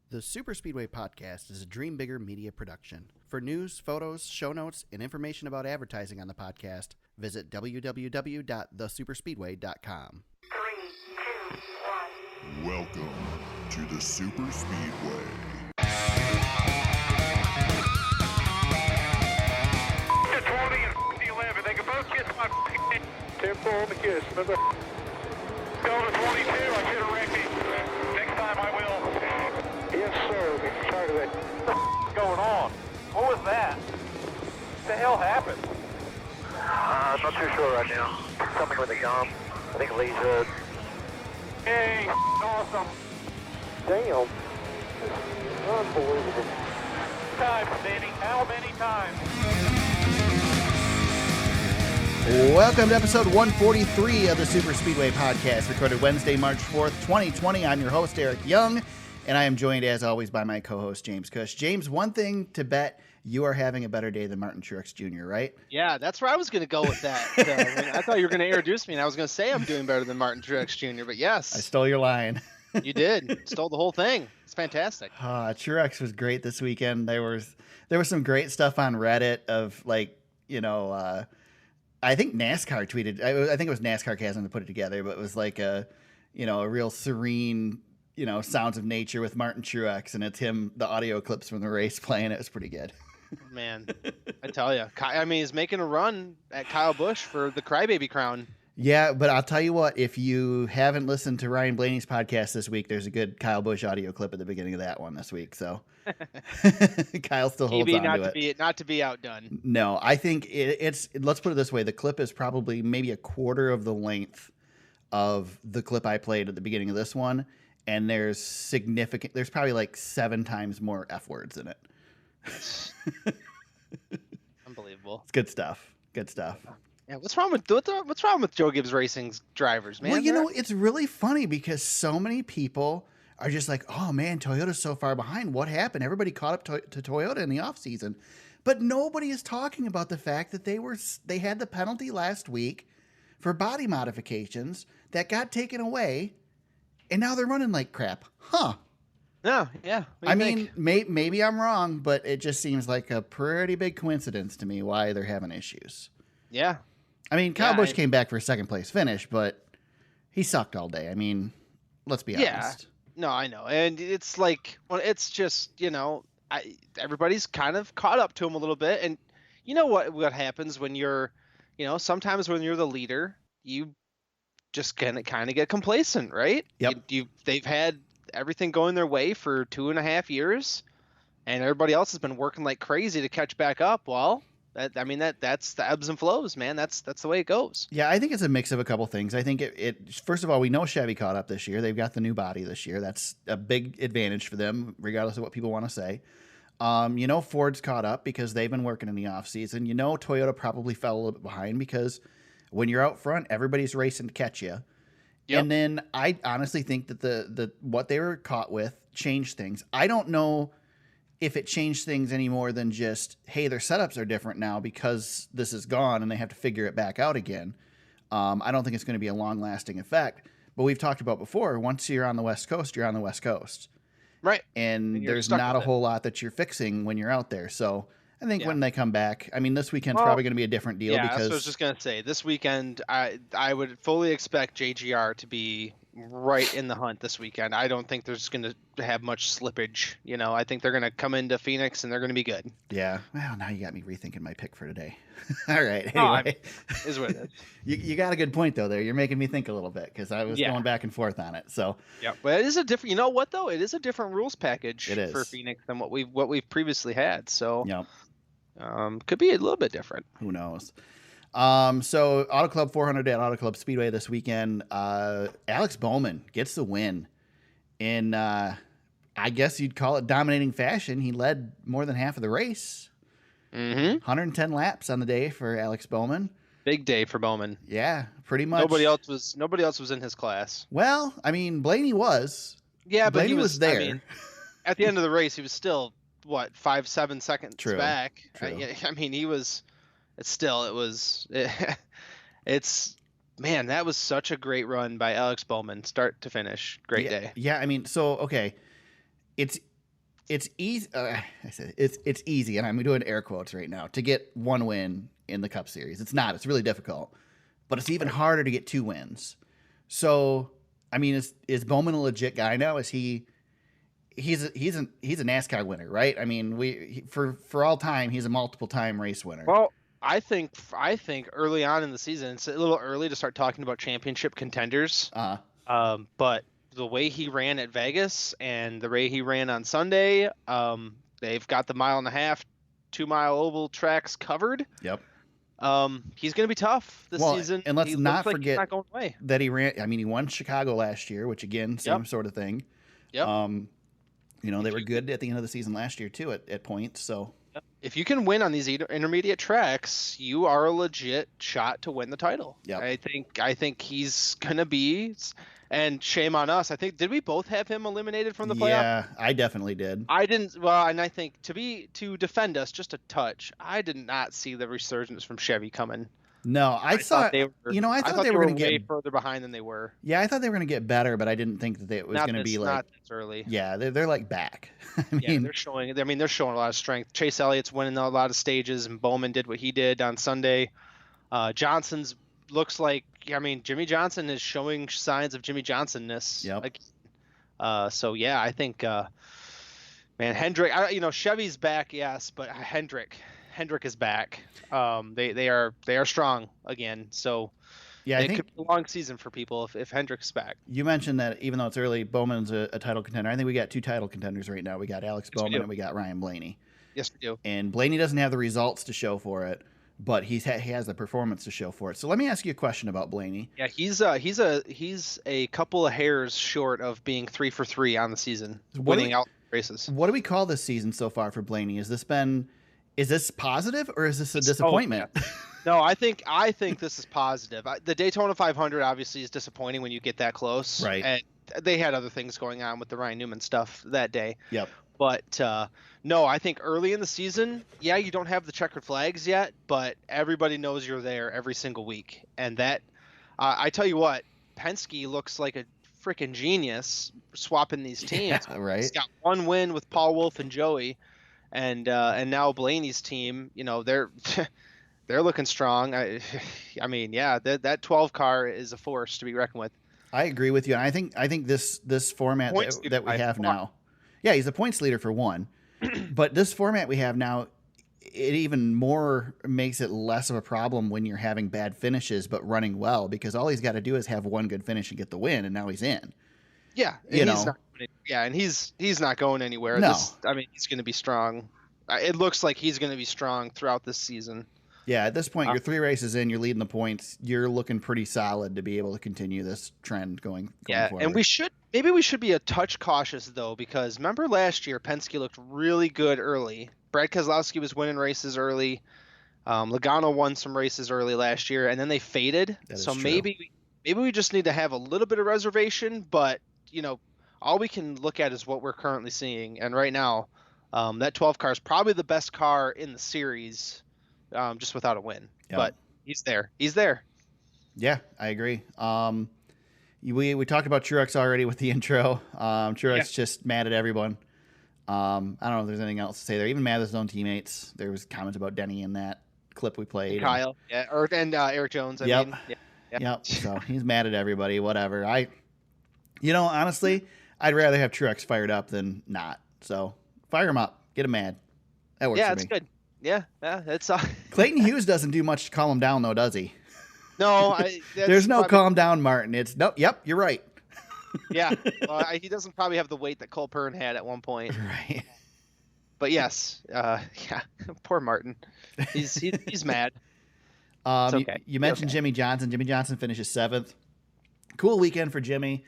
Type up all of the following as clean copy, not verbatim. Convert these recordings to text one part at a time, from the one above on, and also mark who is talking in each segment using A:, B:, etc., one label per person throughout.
A: The Super Speedway Podcast is a Dream Bigger media production. For news, photos, show notes, and information about advertising on the podcast, visit www.thesuperspeedway.com.
B: 3, 2, 1.
C: Welcome to the Super Speedway.
D: The 20 and the 11, they can both kiss my tempo on the kiss. Remember? Go to 22, I should have wrecked it. Next time I will. Yes, sir. Get tired of that. What's going on? What was that? What the hell happened?
E: I'm not too sure right now. Something with the gum. I think Lee's hood.
D: Hey, awesome.
E: Damn. Unbelievable.
D: Times, Danny. How many times?
A: Welcome to episode 143 of the Super Speedway Podcast, recorded Wednesday, March 4th, 2020. I'm your host, Eric Young, and I am joined, as always, by my co-host, James Cush. James, one thing to bet, you are having a better day than Martin Truex Jr., right?
F: Yeah, that's where I was going to go with that. I thought you were going to introduce me, and I was going to say I'm doing better than Martin Truex Jr., but yes.
A: I stole your line.
F: You did. Stole the whole thing. It's fantastic.
A: Truex was great this weekend. There was some great stuff on Reddit of, like, I think NASCAR tweeted, I think it was NASCAR Chasm that put it together, but it was like a real serene, sounds of nature with Martin Truex, and it's him, the audio clips from the race playing. It was pretty good.
F: Man, I tell you. I mean, he's making a run at Kyle Busch for the Crybaby crown.
A: Yeah, but I'll tell you what, if you haven't listened to Ryan Blaney's podcast this week, there's a good Kyle Busch audio clip at the beginning of that one this week. So Kyle still holds on to it.
F: Not to be outdone.
A: No, I think it's, let's put it this way. The clip is probably maybe a quarter of the length of the clip I played at the beginning of this one. And there's probably like 7 times more F words in it.
F: Unbelievable.
A: It's good stuff. Good stuff.
F: Yeah, what's wrong with Joe Gibbs Racing's drivers, man?
A: Well, it's really funny because so many people are just like, oh man, Toyota's so far behind. What happened? Everybody caught up to Toyota in the offseason. But nobody is talking about the fact that they had the penalty last week for body modifications that got taken away, and now they're running like crap. Huh.
F: No, yeah.
A: I mean, maybe I'm wrong, but it just seems like a pretty big coincidence to me why they're having issues.
F: Yeah.
A: I mean, Kyle Busch came back for a second place finish, but he sucked all day. I mean, let's be honest.
F: No, I know. And it's like, well, it's just, everybody's kind of caught up to him a little bit. And you know what happens when you're, sometimes when you're the leader, you just kind of get complacent, right?
A: Yep.
F: They've had everything going their way for 2.5 years, and everybody else has been working like crazy to catch back up. Well, that's the ebbs and flows, man. That's the way it goes.
A: Yeah, I think it's a mix of a couple things. I think it first of all, we know Chevy caught up this year. They've got the new body this year. That's a big advantage for them, regardless of what people want to say. Ford's caught up because they've been working in the offseason. Toyota probably fell a little bit behind because when you're out front, everybody's racing to catch you. Yep. And then I honestly think that the what they were caught with changed things. I don't know if it changed things any more than just, hey, their setups are different now because this is gone and they have to figure it back out again. I don't think it's going to be a long-lasting effect. But we've talked about before, once you're on the West Coast, you're on the West Coast.
F: Right.
A: And there's not a whole lot that you're fixing when you're out there. So I think when they come back, I mean, this weekend's probably going to be a different deal.
F: Yeah,
A: because
F: that's what I was just going to say. This weekend, I would fully expect JGR to be right in the hunt this weekend. I don't think there's going to have much slippage. I think they're going to come into Phoenix and they're going to be good.
A: Yeah. Well, now you got me rethinking my pick for today. All right. Anyway,
F: is what it is.
A: You got a good point though. There, you're making me think a little bit because I was going back and forth on it. So
F: yeah, but it is a different. You know what though? It is a different rules package for Phoenix than what we've previously had. So could be a little bit different.
A: Who knows? So Auto Club 400 at Auto Club Speedway this weekend. Alex Bowman gets the win in, I guess you'd call it dominating fashion. He led more than half of the race. 110 laps on the day for Alex Bowman.
F: Big day for Bowman.
A: Yeah, pretty much.
F: Nobody else was in his class.
A: Well, I mean, Blaney was.
F: Yeah, but
A: Blaney was there. I mean,
F: at the end of the race, he was still 5-7 seconds
A: True.
F: back.
A: True.
F: I mean, he was. It's man, that was such a great run by Alex Bowman, start to finish. Great day.
A: Yeah, I mean, so okay, it's it's easy. I said it's easy, and I'm doing air quotes right now to get one win in the Cup Series. It's not. It's really difficult, but it's even harder to get 2 wins. So, I mean, is Bowman a legit guy now? Is he? He's a NASCAR winner, right? I mean, for all time, he's a multiple time race winner.
F: Well, I think early on in the season, it's a little early to start talking about championship contenders. But the way he ran at Vegas and the way he ran on Sunday, they've got the 1.5 2-mile oval tracks covered.
A: Yep.
F: He's going to be tough this season.
A: And let's not
F: like
A: forget
F: not going away.
A: that he ran. I mean, he won Chicago last year, which again, same sort of thing.
F: Yep.
A: They were good at the end of the season last year too at points. So
F: if you can win on these intermediate tracks, you are a legit shot to win the title.
A: Yep.
F: I think he's going to be. And shame on us. I think, did we both have him eliminated from the playoff?
A: Yeah, I definitely did.
F: I didn't. Well, and I think to defend us just a touch, I did not see the resurgence from Chevy coming.
A: No, I thought they were. I thought they were going to get
F: way further behind than they were.
A: Yeah, I thought they were going to get better, but I didn't think that it was going to be like
F: not this early.
A: Yeah, they're like back.
F: They're showing. I mean, they're showing a lot of strength. Chase Elliott's winning a lot of stages, and Bowman did what he did on Sunday. Johnson's looks like. I mean, Jimmy Johnson is showing signs of Jimmy Johnsonness.
A: Yep.
F: So yeah, I think, man, Hendrick. Chevy's back, yes, but Hendrick is back. They are strong again. So yeah, I think it could be a long season for people if Hendrick's back.
A: You mentioned that even though it's early, Bowman's a title contender. I think we got 2 title contenders right now. We got Alex Bowman and we got Ryan Blaney.
F: Yes, we do.
A: And Blaney doesn't have the results to show for it, but he has the performance to show for it. So let me ask you a question about Blaney.
F: Yeah, he's a couple of hairs short of being 3 for 3 on the season, winning out races.
A: What do we call this season so far for Blaney? Is this positive or is this a disappointment?
F: Oh, yeah. No, I think this is positive. The Daytona 500 obviously is disappointing when you get that close.
A: Right.
F: And they had other things going on with the Ryan Newman stuff that day.
A: Yep.
F: But no, I think early in the season, yeah, you don't have the checkered flags yet, but everybody knows you're there every single week. And that, I tell you what, Penske looks like a freaking genius swapping these teams.
A: Yeah, right.
F: He's got 1 win with Paul Wolf and Joey, and now Blaney's team, they're they're looking strong. I mean, yeah, that 12 car is a force to be reckoned with.
A: I agree with you, and I think this format that we have now. Yeah, he's a points leader for one, but this format we have now, it even more makes it less of a problem when you're having bad finishes but running well, because all he's got to do is have 1 good finish and get the win, and now he's in.
F: Yeah, and he's not going anywhere.
A: No.
F: He's going to be strong. It looks like he's going to be strong throughout this season.
A: Yeah, at this point, you're 3 races in, you're leading the points. You're looking pretty solid to be able to continue this trend going forward.
F: And we should be a touch cautious, though, because remember last year, Penske looked really good early. Brad Keselowski was winning races early. Logano won some races early last year, and then they faded. So maybe we just need to have a little bit of reservation, but, all we can look at is what we're currently seeing. And right now, that 12 car is probably the best car in the series, just without a win. Yep. But he's there.
A: Yeah, I agree. We talked about Truex already with the intro. Truex just mad at everyone. I don't know if there's anything else to say there. Even mad at his own teammates. There was comments about Denny in that clip we played.
F: Kyle, and Eric Jones.
A: Yep. So he's mad at everybody. Whatever. Honestly, I'd rather have Truex fired up than not. So fire him up. Get him mad. That works for me.
F: Yeah, that's good. Yeah, that's.
A: Clayton Hughes doesn't do much to calm him down, though, does he?
F: No,
A: there's no calm down, Martin. It's nope. Yep, you're right.
F: Yeah, he doesn't probably have the weight that Cole Pearn had at one point.
A: Right.
F: But yes, poor Martin. He's mad.
A: It's okay. You mentioned Jimmy Johnson. Jimmy Johnson finishes 7th. Cool weekend for Jimmy.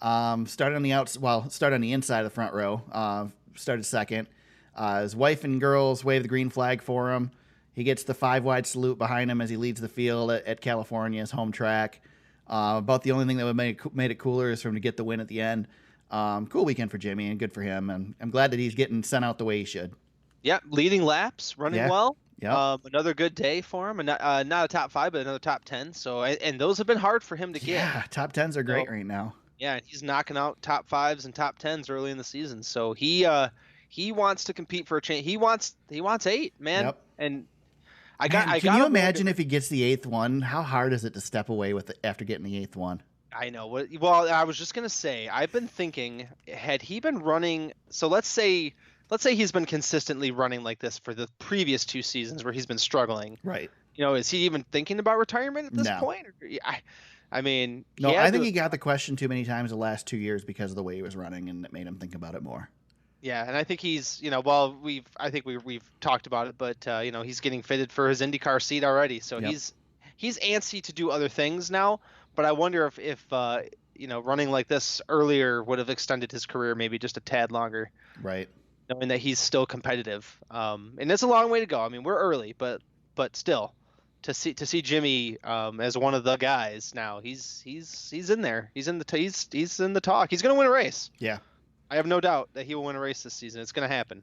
A: Started on the inside of the front row. Started 2nd. His wife and girls wave the green flag for him. He gets the 5-wide salute behind him as he leads the field at California's home track. About the only thing that would made it cooler is for him to get the win at the end. Cool weekend for Jimmy, and good for him. And I'm glad that he's getting sent out the way he should.
F: Yeah, leading laps, running well.
A: Yeah.
F: Another good day for him, and not a top 5, but another top 10. So, and those have been hard for him to get.
A: Yeah, top 10s are great right now.
F: Yeah, and he's knocking out top 5s and top 10s early in the season. So he He wants to compete for a change. He wants 8, man.
A: Yep.
F: And
A: Can you imagine if he gets the 8th one? How hard is it to step away with it after getting the 8th one?
F: I know. Well, I was just gonna say, I've been thinking, had he been running, so let's say he's been consistently running like this for the previous 2 seasons where he's been struggling.
A: Right.
F: Is he even thinking about retirement at this
A: No.
F: point? I mean,
A: No, I think he got the question too many times the last 2 years because of the way he was running, and it made him think about it more.
F: Yeah, and I think he's, well, we've talked about it, but he's getting fitted for his IndyCar seat already, so
A: Yep.
F: he's antsy to do other things now. But I wonder if running like this earlier would have extended his career maybe just a tad longer,
A: Right.
F: knowing that he's still competitive. And it's a long way to go. I mean, we're early, but still, to see Jimmy as one of the guys now, he's in there. He's in the talk. He's gonna win a race.
A: Yeah.
F: I have no doubt that he will win a race this season. It's gonna happen.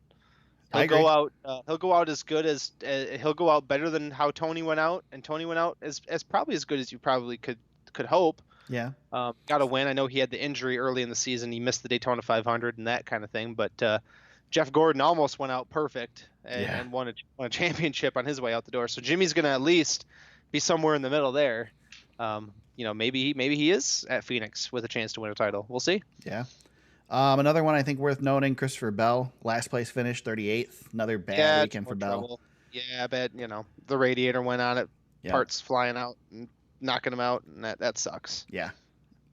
A: I
F: He'll
A: agree.
F: go out. He'll go out as good as he'll go out better than how Tony went out, and Tony went out as probably as good as you probably could hope.
A: Yeah.
F: Got to win. I know he had the injury early in the season. He missed the Daytona 500 and that kind of thing. But Jeff Gordon almost went out perfect and won a championship on his way out the door. So Jimmy's going to at least be somewhere in the middle there. Maybe he is at Phoenix with a chance to win a title. We'll see.
A: Yeah. Another one I think worth noting, Christopher Bell, last place finish, 38th. Another bad weekend for Bell.
F: Trouble. Yeah, I bet, the radiator went on it,
A: Yeah.
F: parts flying out and knocking him out, and that sucks.
A: Yeah.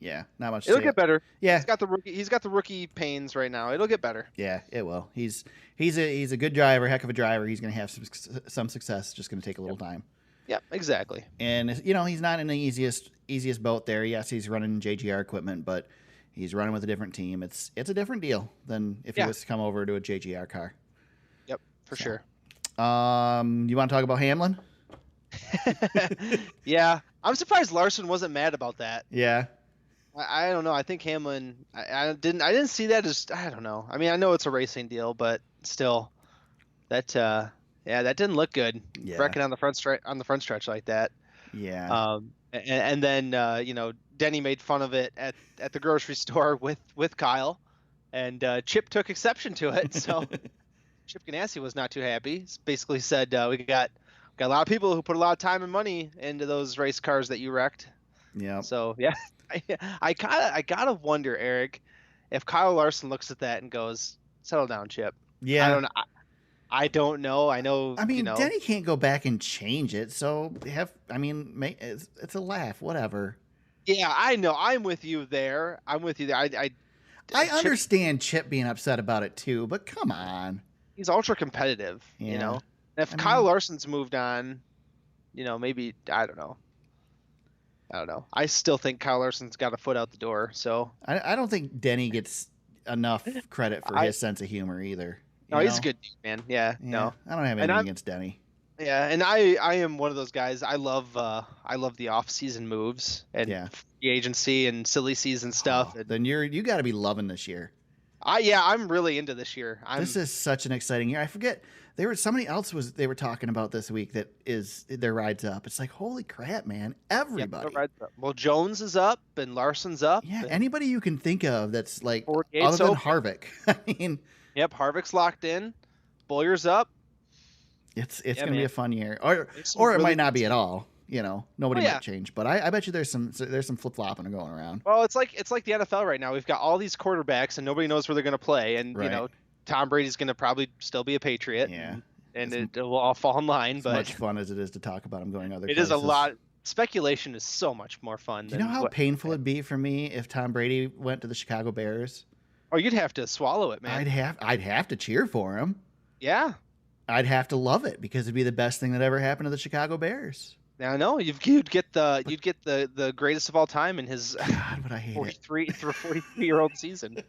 A: Yeah. Not much.
F: It'll get better.
A: Yeah.
F: He's got the rookie pains right now. It'll get better.
A: Yeah, it will. He's a good driver, heck of a driver. He's going to have some success. It's just going to take a little time.
F: Yep, exactly.
A: And he's not in the easiest boat there. Yes, he's running JGR equipment, but he's running with a different team. It's a different deal than if he was to come over to a JGR car.
F: Yep, for sure.
A: You want to talk about Hamlin?
F: Yeah, I'm surprised Larson wasn't mad about that.
A: Yeah.
F: I don't know. I think Hamlin. I didn't see that as. I don't know. I mean, I know it's a racing deal, but still, that that didn't look good.
A: Yeah.
F: Wrecking on the front stretch like that.
A: Yeah.
F: And then Denny made fun of it at the grocery store with Kyle, and Chip took exception to it. So Chip Ganassi was not too happy. He basically said we got a lot of people who put a lot of time and money into those race cars that you wrecked.
A: Yeah.
F: So yeah, I gotta wonder, Eric, if Kyle Larson looks at that and goes, "Settle down, Chip."
A: Yeah.
F: I don't know. I know.
A: I mean, Denny can't go back and change it. So it's a laugh. Whatever.
F: Yeah, I know. I'm with you there. I
A: understand Chip being upset about it too, but come on.
F: He's ultra competitive.
A: Yeah.
F: If Kyle Larson's moved on, maybe I don't know. I still think Kyle Larson's got a foot out the door. So
A: I don't think Denny gets enough credit for his sense of humor either.
F: No, he's a good dude, man. Yeah, no.
A: I don't have anything against Denny.
F: Yeah, and I am one of those guys. I love the off-season moves and free agency and silly season stuff.
A: Then you got to be loving this year.
F: I'm really into this year.
A: This is such an exciting year. I forget somebody else they were talking about this week that is their ride's up. It's like, holy crap, man! Everybody.
F: Yep, well, Jones is up and Larson's up.
A: Yeah, anybody you can think of that's like other than
F: open.
A: Harvick. I mean.
F: Yep, Harvick's locked in. Bowyer's up.
A: It's gonna be a fun year, or it might not be at all. Nobody might change, but I bet you there's some flip flopping going around.
F: Well, it's like the NFL right now. We've got all these quarterbacks, and nobody knows where they're going to play. And Tom Brady's going to probably still be a Patriot. Yeah, and it will all fall in line.
A: As
F: but
A: much fun as it is to talk about him going other.
F: It
A: places.
F: Is a lot. Speculation is so much more fun.
A: Do you know how painful it'd be for me if Tom Brady went to the Chicago Bears?
F: Oh, you'd have to swallow it, man.
A: I'd have to cheer for him.
F: Yeah.
A: I'd have to love it because it'd be the best thing that ever happened to the Chicago Bears.
F: Now I know you'd get the greatest of all time in his
A: God, but I hate
F: 43-year-old season.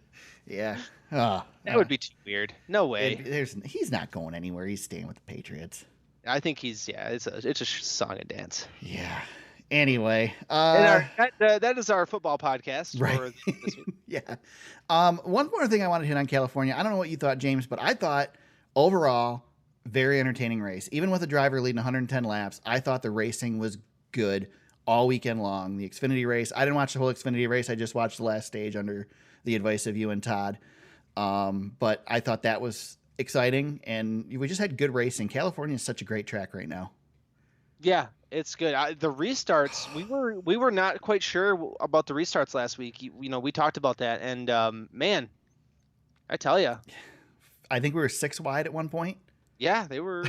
A: Yeah.
F: That would be too weird. No way.
A: He's not going anywhere. He's staying with the Patriots.
F: I think it's a song and dance.
A: Yeah. Anyway,
F: that is our football podcast.
A: Right.
F: For this week.
A: Yeah. One more thing I wanted to hit on California. I don't know what you thought, James, but I thought overall very entertaining race. Even with the driver leading 110 laps, I thought the racing was good all weekend long. The Xfinity race. I didn't watch the whole Xfinity race. I just watched the last stage under the advice of you and Todd. But I thought that was exciting, and we just had good racing. California is such a great track right now.
F: Yeah, it's good. The restarts, we were not quite sure about the restarts last week. We talked about that, and man, I tell you,
A: I think we were 6 wide at one point.
F: yeah, they were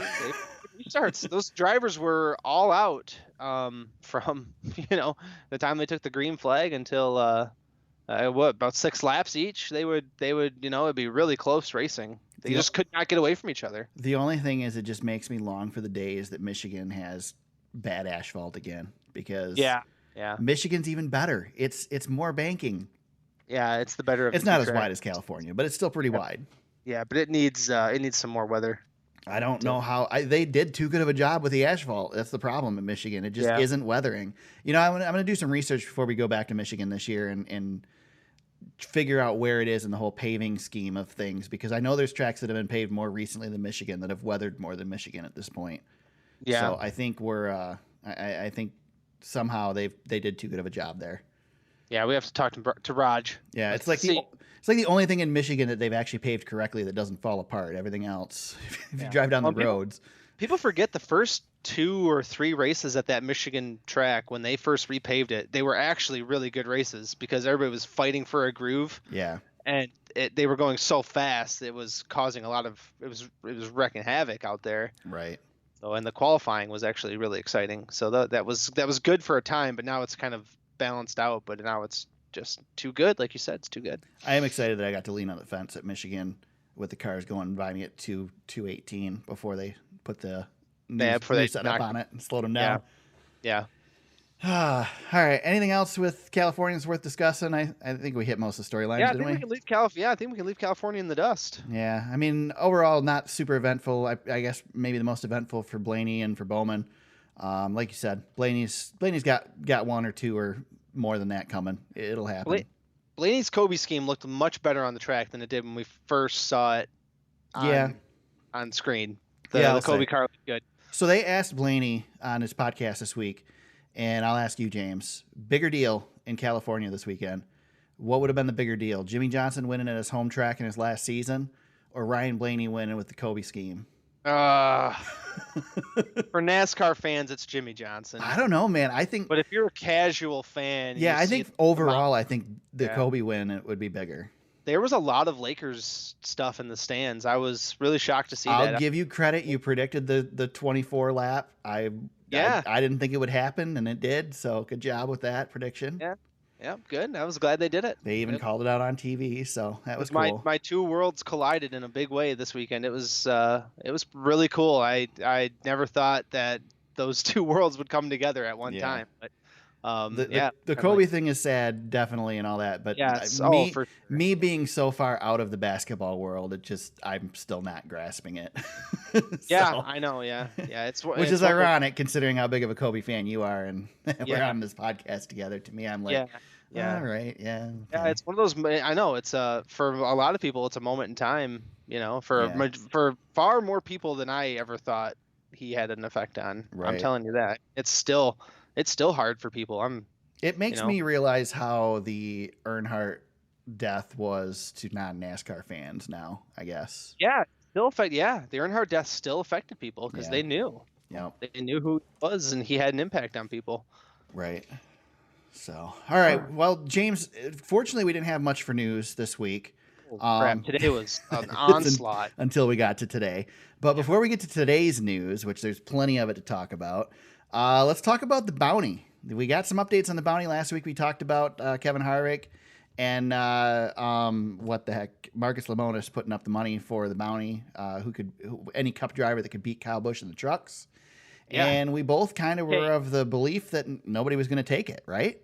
F: restarts. Those drivers were all out from the time they took the green flag until about 6 laps each. They would it'd be really close racing. They just could not get away from each other.
A: The only thing is, it just makes me long for the days that Michigan has bad asphalt again, because
F: Yeah.
A: Michigan's even better. It's more banking.
F: Yeah, it's the better of
A: It's
F: the
A: not
F: two
A: as
F: tracks.
A: wide as California, but it's still pretty wide.
F: Yeah, but it needs some more weather.
A: I don't know how they did too good of a job with the asphalt. That's the problem in Michigan. It just isn't weathering. I'm going to do some research before we go back to Michigan this year and figure out where it is in the whole paving scheme of things, because I know there's tracks that have been paved more recently than Michigan that have weathered more than Michigan at this point.
F: Yeah.
A: So I think I think somehow they did too good of a job there.
F: Yeah, we have to talk to Raj.
A: Yeah, it's like the only thing in Michigan that they've actually paved correctly that doesn't fall apart. Everything else, if you drive down the roads.
F: People forget the first 2 or 3 races at that Michigan track when they first repaved it. They were actually really good races because everybody was fighting for a groove.
A: Yeah.
F: And they were going so fast, it was causing it was wrecking havoc out there.
A: Right.
F: So, and the qualifying was actually really exciting. So that was good for a time, but now it's kind of balanced out. But now it's just too good, like you said, it's too good.
A: I am excited that I got to lean on the fence at Michigan with the cars going by me at 218 before they put the new setup on it and slowed them down.
F: Yeah.
A: All right. Anything else with Californians worth discussing? I think we hit most of the storylines, didn't we?
F: I think we can leave California in the dust.
A: Yeah. I mean, overall, not super eventful. I guess maybe the most eventful for Blaney and for Bowman. Like you said, Blaney's got 1 or 2 or more than that coming. It'll happen.
F: Blaney's Kobe scheme looked much better on the track than it did when we first saw it on screen. The Kobe car looked good.
A: So they asked Blaney on his podcast this week, and I'll ask you, James, bigger deal in California this weekend. What would have been the bigger deal? Jimmy Johnson winning at his home track in his last season, or Ryan Blaney winning with the Kobe scheme?
F: For NASCAR fans, it's Jimmy Johnson.
A: I don't know, man.
F: But if you're a casual fan,
A: I think overall, I think the Kobe win it would be bigger.
F: There was a lot of Lakers stuff in the stands. I was really shocked to see that.
A: I'll give you credit. You predicted the 24 lap. I didn't think it would happen, and it did. So good job with that prediction.
F: Yeah, good. I was glad they did it.
A: They even called it out on TV, so that was cool.
F: My 2 worlds collided in a big way this weekend. It was really cool. I never thought that those 2 worlds would come together at one time. But
A: the Kobe thing is sad, definitely, and all that. But me being so far out of the basketball world, I'm still not grasping it.
F: Yeah, I know. Yeah.
A: Which is ironic considering how big of a Kobe fan you are, and we're on this podcast together. To me, I'm like, all right, okay.
F: Yeah. It's one of those. I know it's for a lot of people, it's a moment in time. For far more people than I ever thought he had an effect on. Right. I'm telling you that it's still hard for people.
A: It makes me realize how the Earnhardt death was to non-NASCAR fans now, I guess.
F: Yeah, the Earnhardt death still affected people because they knew.
A: Yep.
F: They knew who he was, and he had an impact on people.
A: Right. So, all right. Well, James, fortunately, we didn't have much for news this week.
F: Crap. Today was an onslaught.
A: Until we got to today. But before we get to today's news, which there's plenty of it to talk about, let's talk about the bounty. We got some updates on the bounty last week. We talked about Kevin Harvick and what the heck, Marcus Lemonis putting up the money for the bounty. Any Cup driver that could beat Kyle Busch in the trucks. Yeah. And we both kind of were of the belief that nobody was going to take it, right?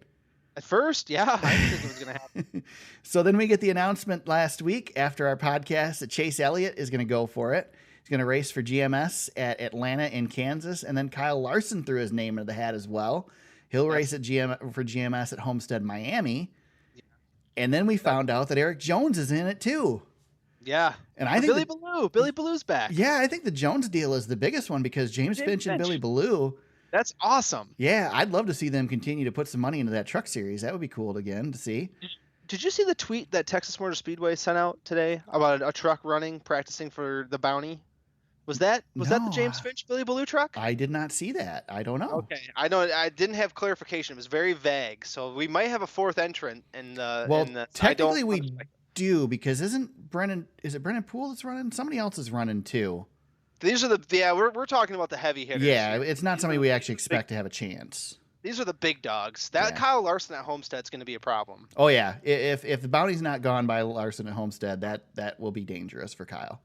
F: At first, yeah, I didn't think it was going to happen.
A: So then we get the announcement last week after our podcast that Chase Elliott is going to go for it. He's going to race for GMS at Atlanta in Kansas. And then Kyle Larson threw his name into the hat as well. He'll race at for GMS at Homestead, Miami. Yeah. And then we found out that Eric Jones is in it too.
F: Yeah.
A: And I think
F: Billy Ballew's back.
A: Yeah, I think the Jones deal is the biggest one because James Finch and Billy Ballew.
F: That's awesome.
A: Yeah, I'd love to see them continue to put some money into that truck series. That would be cool again to see.
F: Did you see the tweet that Texas Motor Speedway sent out today about a truck running, practicing for the bounty? Was that the James Finch Billy Baloo truck?
A: I did not see that. I don't know.
F: Okay, I know I didn't have clarification. It was very vague, so we might have a fourth entrant in the.
A: Well,
F: in the,
A: technically we do, because is it Brennan Poole that's running? Somebody else is running too.
F: These are we're talking about the heavy hitters.
A: Yeah, it's not somebody we actually expect to have a chance.
F: These are the big dogs. That Kyle Larson at Homestead's going to be a problem.
A: Oh yeah, if the bounty's not gone by Larson at Homestead, that will be dangerous for Kyle.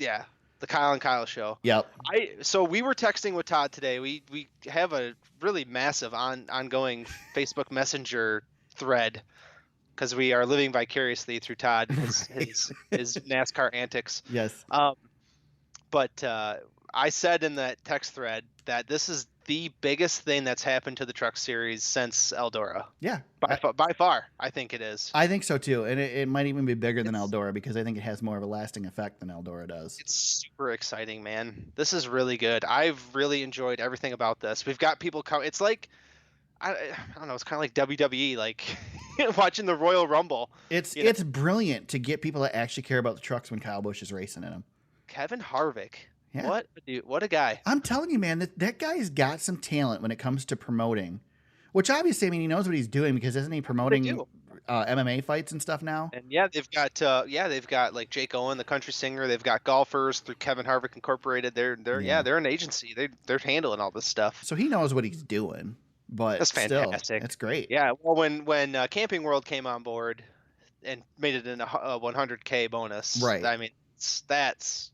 F: Yeah, the Kyle and Kyle show.
A: Yep.
F: So we were texting with Todd today. We have a really massive ongoing Facebook Messenger thread because we are living vicariously through Todd, his NASCAR antics.
A: Yes.
F: But I said in that text thread that this is the biggest thing that's happened to the Truck Series since Eldora.
A: Yeah.
F: By far, I think it is.
A: I think so too, and it might even be bigger than Eldora because I think it has more of a lasting effect than Eldora does.
F: It's super exciting, man. This is really good. I've really enjoyed everything about this. We've got people come. It's like I don't know. It's kind of like WWE, like watching the Royal Rumble.
A: It's brilliant to get people that actually care about the trucks when Kyle Busch is racing in them.
F: Kevin Harvick.
A: Yeah.
F: What a dude! What a guy!
A: I'm telling you, man, that guy's got some talent when it comes to promoting. Which obviously, I mean, he knows what he's doing because isn't he promoting MMA fights and stuff now?
F: And they've got like Jake Owen, the country singer. They've got golfers through Kevin Harvick Incorporated. They're an agency. They're handling all this stuff.
A: So he knows what he's doing. But
F: that's fantastic.
A: Still, that's great.
F: Yeah. Well, when Camping World came on board and made it in a 100K bonus,
A: right?
F: I mean, that's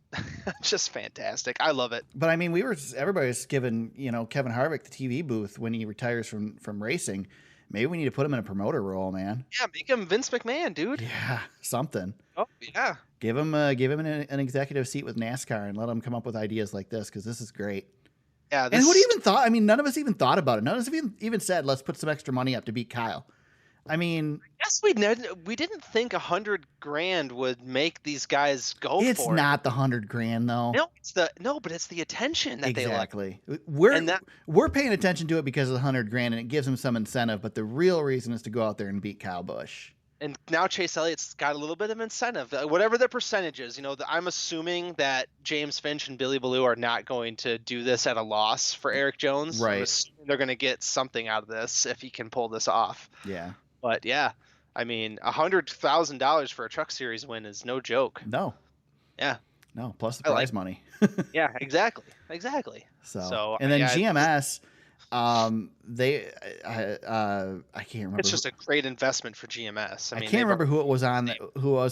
F: just fantastic. I love it.
A: But I mean, everybody was giving Kevin Harvick the TV booth when he retires from racing. Maybe we need to put him in a promoter role, man.
F: Yeah, make him Vince McMahon, dude.
A: Yeah, something.
F: Oh yeah.
A: Give him an executive seat with NASCAR and let him come up with ideas like this because this is great.
F: Yeah.
A: And who even thought? I mean, none of us even thought about it. None of us even said, "Let's put some extra money up to beat Kyle." I mean,
F: yes, we didn't think $100,000 would make these guys go for it.
A: It's not the $100,000 though.
F: No, but it's the attention that
A: exactly.
F: they
A: like. We're paying attention to it because of the $100,000 and it gives them some incentive. But the real reason is to go out there and beat Kyle Busch.
F: And now Chase Elliott's got a little bit of incentive, whatever the percentage is. I'm assuming that James Finch and Billy Baloo are not going to do this at a loss for Eric Jones.
A: Right.
F: I'm assuming they're going to get something out of this if he can pull this off.
A: Yeah.
F: But yeah, I mean, $100,000 for a Truck Series win is no joke.
A: No.
F: Yeah.
A: No. Plus the prize money.
F: Yeah, exactly.
A: So and then GMS, I can't remember.
F: It's just a great investment for GMS.
A: I can't remember who it was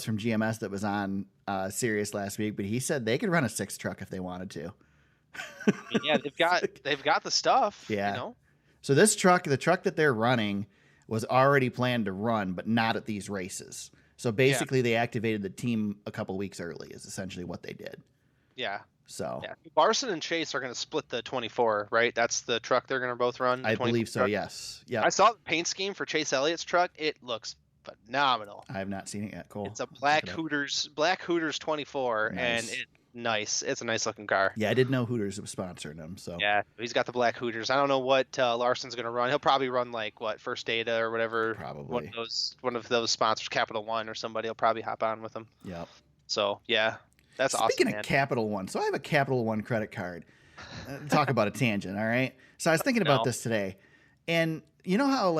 A: from GMS that was on Sirius last week, but he said they could run a 6 truck if they wanted to.
F: Yeah, they've got the stuff.
A: Yeah. So this truck, the truck that they're running, was already planned to run, but not at these races. So basically, they activated the team a couple weeks early. Is essentially what they did.
F: Yeah.
A: So
F: Larson and Chase are going to split the 24, right? That's the truck they're going to both run.
A: I believe so. Truck. Yes. Yeah.
F: I saw the paint scheme for Chase Elliott's truck. It looks phenomenal.
A: I have not seen it yet. Cool.
F: It's a black Hooters 24,
A: nice.
F: And it's nice. It's a nice looking car.
A: Yeah, I did know Hooters was sponsoring them. So
F: yeah, he's got the black Hooters. I don't know what Larson's going to run. He'll probably run First Data or whatever.
A: Probably
F: one of those sponsors, Capital One or somebody. will probably hop on with them.
A: Yep.
F: So yeah. That's
A: awesome. Speaking of
F: man.
A: Capital One, so I have a Capital One credit card. Talk about a tangent, all right? So I was thinking about this today, and you know how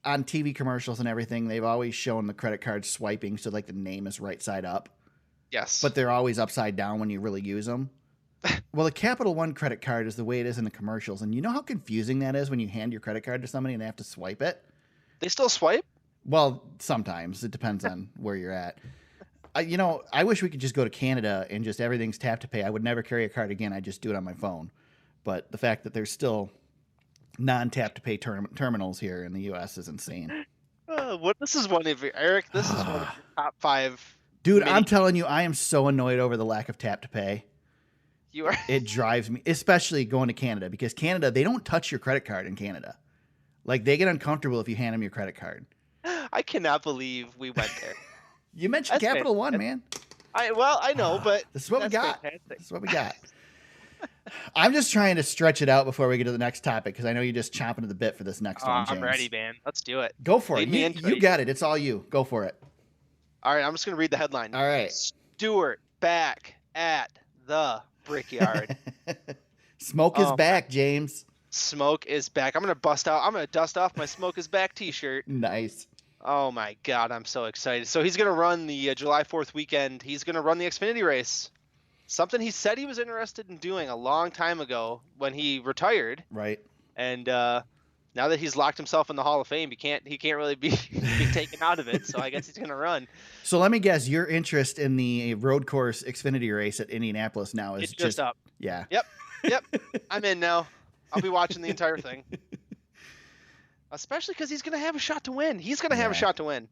A: on TV commercials and everything, they've always shown the credit card swiping, so the name is right side up.
F: Yes.
A: But they're always upside down when you really use them. Well, the Capital One credit card is the way it is in the commercials, and you know how confusing that is when you hand your credit card to somebody and they have to swipe it.
F: They still swipe?
A: Well, sometimes it depends on where you're at. I wish we could just go to Canada and just everything's tap to pay. I would never carry a card again. I just do it on my phone. But the fact that there's still non-tap to pay terminals here in the U.S. is insane.
F: This is one of your top 5.
A: Dude, I'm telling you, I am so annoyed over the lack of tap to pay.
F: You are.
A: It drives me, especially going to Canada, because Canada, they don't touch your credit card in Canada. They get uncomfortable if you hand them your credit card.
F: I cannot believe we went there.
A: You mentioned Capital One, man.
F: I know, but
A: this is what we got. Fantastic. This is what we got. I'm just trying to stretch it out before we get to the next topic because I know you're just chomping at the bit for this next one, James.
F: I'm ready, man. Let's do it.
A: Go for
F: Lead me
A: it.
F: into
A: You
F: it.
A: got it. It's all you. Go for it.
F: All right, I'm just going to read the headline.
A: All right.
F: Stewart back at the Brickyard.
A: Smoke is back, James.
F: Smoke is back. I'm going to dust off my Smoke is back t-shirt.
A: Nice.
F: Oh my God, I'm so excited. So he's going to run the July 4th weekend. He's going to run the Xfinity race. Something he said he was interested in doing a long time ago when he retired.
A: Right.
F: And now that he's locked himself in the Hall of Fame, he can't really be taken out of it. So I guess he's going to run.
A: So let me guess, your interest in the road course Xfinity race at Indianapolis now is
F: It's just up.
A: Yeah.
F: Yep. I'm in now. I'll be watching the entire thing. Especially because he's going to have a shot to win. He's going to have a shot to win.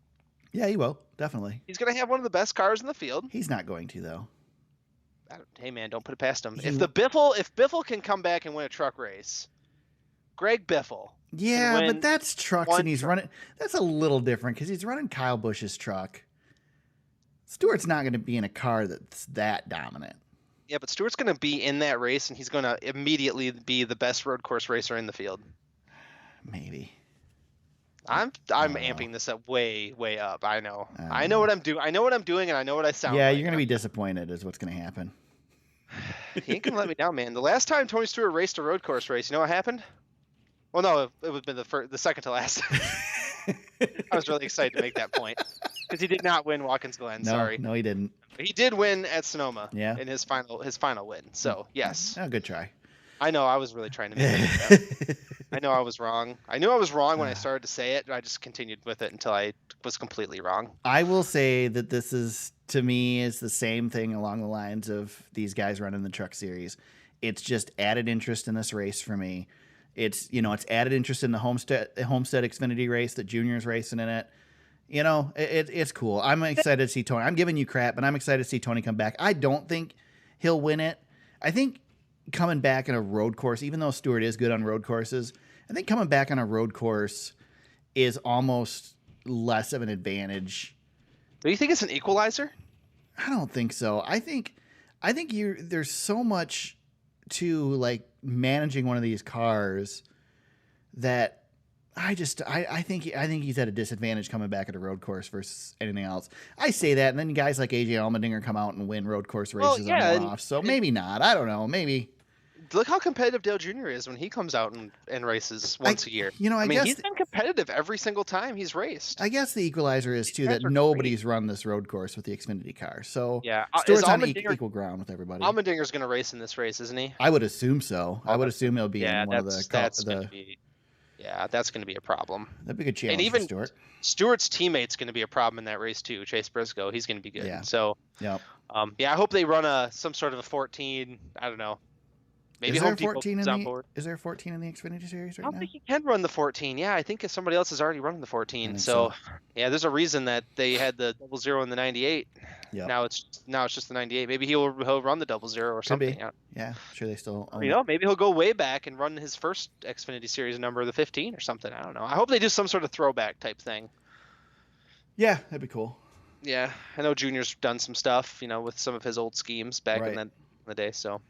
A: Yeah, he will. Definitely.
F: He's going to have one of the best cars in the field.
A: He's not going to, though.
F: Hey, man, don't put it past him. If Biffle can come back and win a truck race, Greg Biffle.
A: Yeah, but that's trucks and he's running. That's a little different because he's running Kyle Busch's truck. Stewart's not going to be in a car that's that dominant.
F: Yeah, but Stewart's going to be in that race, and he's going to immediately be the best road course racer in the field.
A: Maybe.
F: I'm amping this up way up. I know. I know what I'm doing. I know what I'm doing, and I know what I sound.
A: Yeah,
F: like.
A: you're going to be disappointed is what's going to happen.
F: He ain't going to let me down, man. The last time Tony Stewart raced a road course race, you know what happened? Well, no, it would have been the second to last. I was really excited to make that point because he did not win Watkins Glen. Sorry.
A: No, he didn't.
F: He did win at Sonoma.
A: Yeah.
F: In his final win. So yes.
A: Oh, good try.
F: I know. I was really trying to make it up. I know I was wrong. I knew I was wrong when I started to say it. I just continued with it until I was completely wrong.
A: I will say that this is, to me, is the same thing along the lines of these guys running the truck series. It's just added interest in this race for me. It's added interest in the Homestead Xfinity race that Junior's racing in it. It's cool. I'm excited to see Tony. I'm giving you crap, but I'm excited to see Tony come back. I don't think he'll win it. I think coming back in a road course, even though Stewart is good on road courses, I think coming back on a road course is almost less of an advantage.
F: Do you think it's an equalizer?
A: I don't think so. I think there's so much to like managing one of these cars that I think he's at a disadvantage coming back at a road course versus anything else. I say that, and then guys like AJ Allmendinger come out and win road course races on one-offs. So maybe not. I don't know. Maybe.
F: Look how competitive Dale Jr. is when he comes out and races once a year.
A: I
F: mean,
A: guess
F: he's been competitive every single time he's raced.
A: I guess the equalizer is too that nobody's run this road course with the Xfinity car. So
F: yeah,
A: Stewart's on equal ground with everybody.
F: Allmendinger's going to race in this race, isn't he?
A: I would assume so. I would assume he'll be in one of the.
F: Yeah, that's going to be a problem.
A: That'd be a good challenge
F: and even
A: for Stewart.
F: Stewart's teammate's going to be a problem in that race too. Chase Briscoe, he's going to be good.
A: Yeah.
F: So,
A: yeah.
F: I hope they run some sort of a 14. I don't know. Maybe
A: is there
F: Home Depot
A: 14
F: comes on board.
A: Is there 14 in the Xfinity series right now?
F: I don't think you can run the 14. Yeah, I think somebody else has already run the 14. So, yeah, there's a reason that they had the 00 in the 98.
A: Yeah.
F: Now it's just the 98. Maybe he'll run the 00 or something.
A: Yeah, sure they still own
F: maybe he'll go way back and run his first Xfinity series number, the 15 or something. I don't know. I hope they do some sort of throwback type thing.
A: Yeah, that'd be cool.
F: Yeah, I know Junior's done some stuff, with some of his old schemes back in the day. So.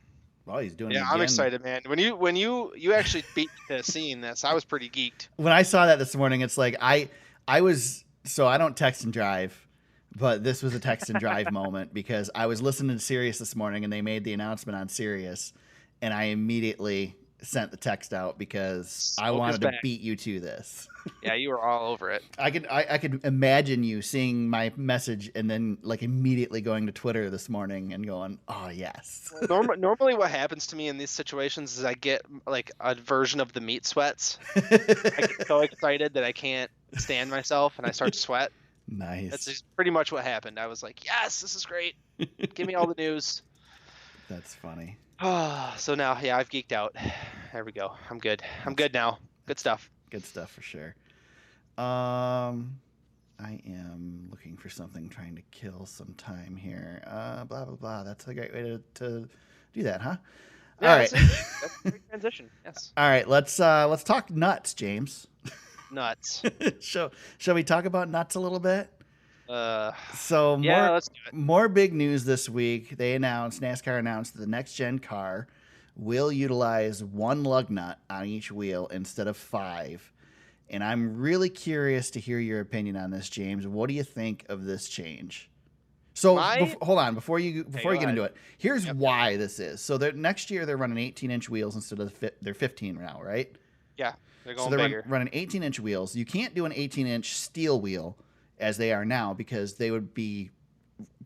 A: Well, he's doing it
F: again. I'm excited, man. When you actually beat the scene this, I was pretty geeked.
A: When I saw that this morning, it's like I don't text and drive, but this was a text and drive moment because I was listening to Sirius this morning and they made the announcement on Sirius, and I immediately sent the text out because I wanted to beat you to this.
F: Yeah, you were all over it.
A: I could imagine you seeing my message and then like immediately going to Twitter this morning and going, "Oh yes."
F: Normally, what happens to me in these situations is I get like a version of the meat sweats. I get so excited that I can't stand myself and I start to sweat.
A: Nice.
F: That's just pretty much what happened. I was like, "Yes, this is great. Give me all the news."
A: That's funny.
F: So now, yeah, I've geeked out. There we go. I'm good. I'm good now. Good stuff.
A: Good stuff for sure. I am looking for something, trying to kill some time here. Blah, blah, blah. That's a great way to do that, huh?
F: Yeah,
A: all right.
F: That's a great transition. Yes.
A: All right. Let's talk nuts, James.
F: Nuts.
A: Shall we talk about nuts a little bit? So
F: let's do it.
A: More big news this week. NASCAR announced the next gen car will utilize one lug nut on each wheel instead of 5. And I'm really curious to hear your opinion on this, James. What do you think of this change? So hold on, before you get into it, here's why this is. So next year they're running 18-inch wheels instead of they're 15 now, right?
F: Yeah, they're going
A: so they're
F: bigger.
A: Running 18-inch wheels. You can't do an 18-inch steel wheel as they are now because they would be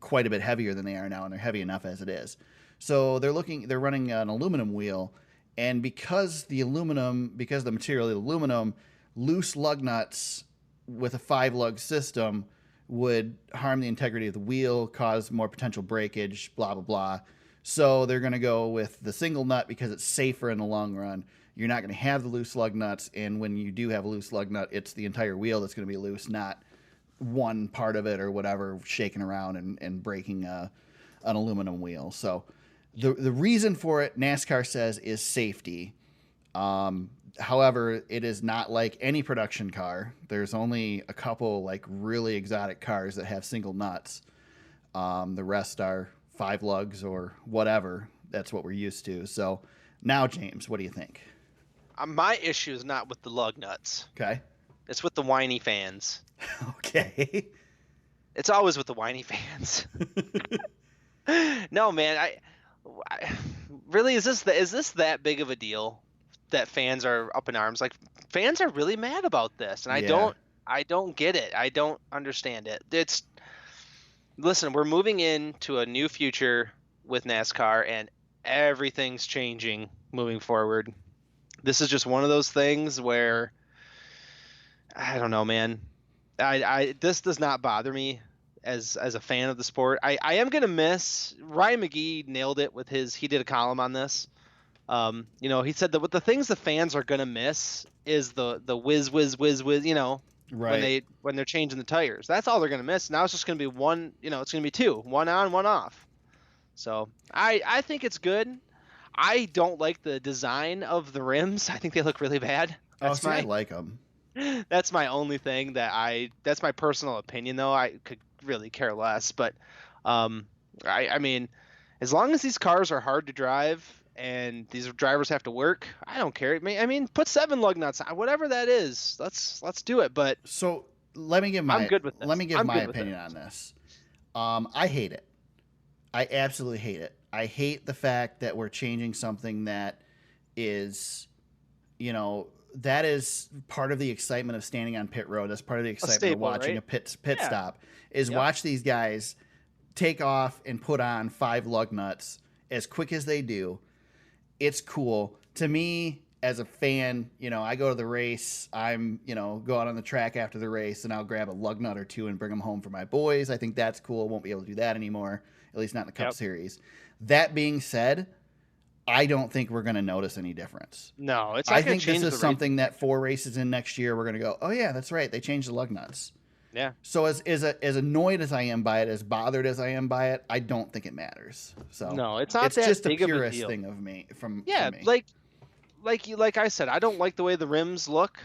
A: quite a bit heavier than they are now, and they're heavy enough as it is. So they're running an aluminum wheel, and because the material is aluminum, loose lug nuts with a 5-lug system would harm the integrity of the wheel, cause more potential breakage, blah, blah, blah. So they're going to go with the single nut because it's safer in the long run. You're not going to have the loose lug nuts, and when you do have a loose lug nut, it's the entire wheel that's going to be loose, not one part of it or whatever shaking around and breaking an aluminum wheel. So the reason for it, NASCAR says, is safety. However, it is not like any production car. There's only a couple like really exotic cars that have single nuts. The rest are 5 lugs or whatever. That's what we're used to. So now, James, what do you think?
F: My issue is not with the lug nuts.
A: Okay.
F: It's with the whiny fans.
A: Okay.
F: It's always with the whiny fans. No, man. I really, is this that big of a deal that fans are up in arms? Like, fans are really mad about this, and I don't get it. I don't understand it. Listen, we're moving into a new future with NASCAR, and everything's changing moving forward. This is just one of those things where I don't know, man. This does not bother me as a fan of the sport. I am gonna miss Ryan McGee. Nailed it with he did a column on this. He said that what the things the fans are gonna miss is the whiz,
A: right.
F: when they're changing the tires. That's all they're gonna miss. Now it's just gonna be one. It's gonna be 2, one on, one off. So I think it's good. I don't like the design of the rims. I think they look really bad.
A: I like them.
F: That's my only thing that's my personal opinion, though. I could really care less. But I mean, as long as these cars are hard to drive and these drivers have to work, I don't care. I mean, put 7 lug nuts on, whatever that is. Let's do it. But
A: so let me give my
F: I'm good with this.
A: Let me give my opinion on this. I hate it. I absolutely hate it. I hate the fact that we're changing something that is, that is part of the excitement of standing on pit road. That's part of the excitement of watching a pit stop is watch these guys take off and put on 5 lug nuts as quick as they do. It's cool. To me, as a fan, I go to the race. I'm, go out on the track after the race, and I'll grab a lug nut or 2 and bring them home for my boys. I think that's cool. Won't be able to do that anymore, at least not in the Cup Series. That being said, I don't think we're going to notice any difference.
F: No, it's not
A: I think this is something that 4 races in next year, we're going to go, oh, yeah, that's right. They changed the lug nuts.
F: Yeah.
A: So as annoyed as I am by it, as bothered as I am by it, I don't think it matters. So
F: no, it's not. It's
A: just
F: big
A: a purist
F: of a deal.
A: thing of me. From me.
F: like I said, I don't like the way the rims look,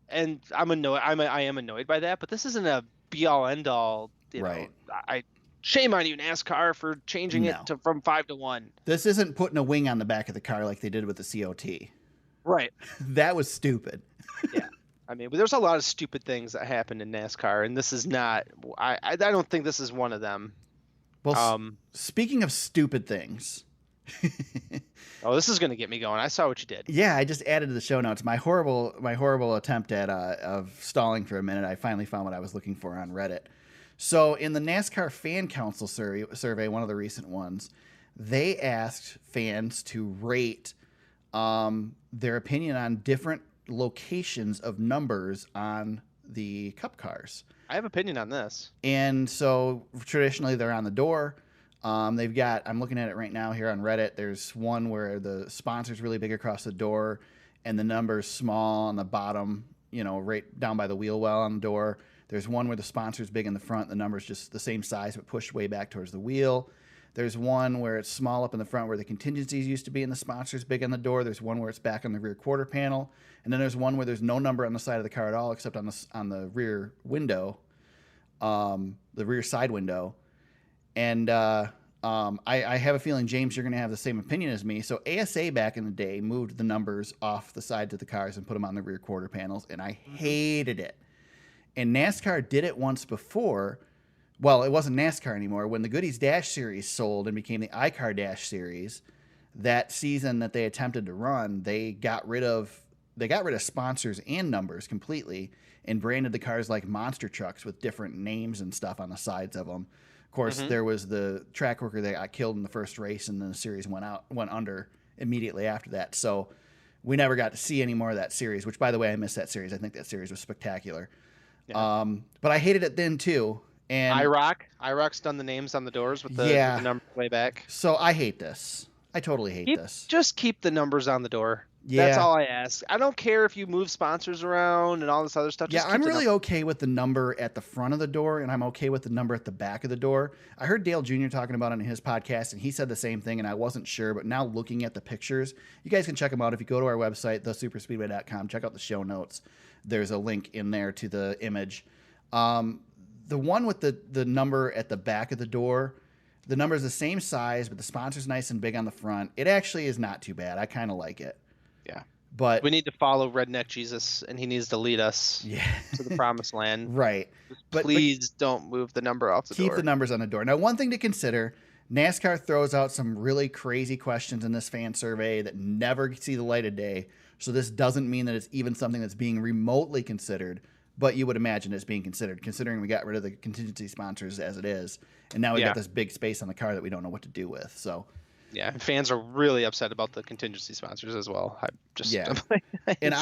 F: and I'm annoyed. I am annoyed by that. But this isn't a be all end all.
A: Right.
F: Shame on you, NASCAR, for changing it from 5 to 1.
A: This isn't putting a wing on the back of the car like they did with the COT.
F: Right.
A: That was stupid.
F: Yeah. I mean, but there's a lot of stupid things that happen in NASCAR, and this is not. I don't think this is one of them.
A: Well, speaking of stupid things.
F: Oh, this is going to get me going. I saw what you did.
A: Yeah, I just added to the show notes my horrible attempt at of stalling for a minute. I finally found what I was looking for on Reddit. So in the NASCAR Fan Council survey, one of the recent ones, they asked fans to rate their opinion on different locations of numbers on the Cup cars.
F: I have opinion on this.
A: And so traditionally they're on the door. They've got, I'm looking at it right now here on Reddit. There's one where the sponsor's really big across the door and the number's small on the bottom, right down by the wheel well on the door. There's one where the sponsor's big in the front. The number's just the same size, but pushed way back towards the wheel. There's one where it's small up in the front where the contingencies used to be and the sponsor's big on the door. There's one where it's back on the rear quarter panel. And then there's one where there's no number on the side of the car at all except on the rear window, the rear side window. And I have a feeling, James, you're going to have the same opinion as me. So ASA back in the day moved the numbers off the sides of the cars and put them on the rear quarter panels, and I hated it. And NASCAR did it once before. Well, it wasn't NASCAR anymore. When the Goodies Dash Series sold and became the iCar Dash Series, that season that they attempted to run, they got rid of sponsors and numbers completely and branded the cars like monster trucks with different names and stuff on the sides of them. Of course, there was the track worker that got killed in the first race, and then the series went under immediately after that. So we never got to see any more of that series, which, by the way, I missed that series. I think that series was spectacular. Yeah. But I hated it then too. And
F: IROC's done the names on the doors with the numbers way back.
A: So I hate this. I totally hate this.
F: Just keep the numbers on the door.
A: Yeah.
F: That's all I ask. I don't care if you move sponsors around and all this other stuff. Just
A: I'm really okay with the number at the front of the door, and I'm okay with the number at the back of the door. I heard Dale Jr. talking about it in his podcast, and he said the same thing, and I wasn't sure. But now looking at the pictures, you guys can check them out. If you go to our website, thesuperspeedway.com, check out the show notes. There's a link in there to the image. The one with the number at the back of the door, the number is the same size, but the sponsor's nice and big on the front. It actually is not too bad. I kind of like it.
F: Yeah.
A: But
F: we need to follow Redneck Jesus, and he needs to lead us to the promised land.
A: Right.
F: But please don't move the number off the door.
A: Keep the numbers on the door. Now, one thing to consider, NASCAR throws out some really crazy questions in this fan survey that never see the light of day. So this doesn't mean that it's even something that's being remotely considered, but you would imagine it's being considered, considering we got rid of the contingency sponsors as it is. And now we got this big space on the car that we don't know what to do with. So
F: yeah, fans are really upset about the contingency sponsors as well.
A: And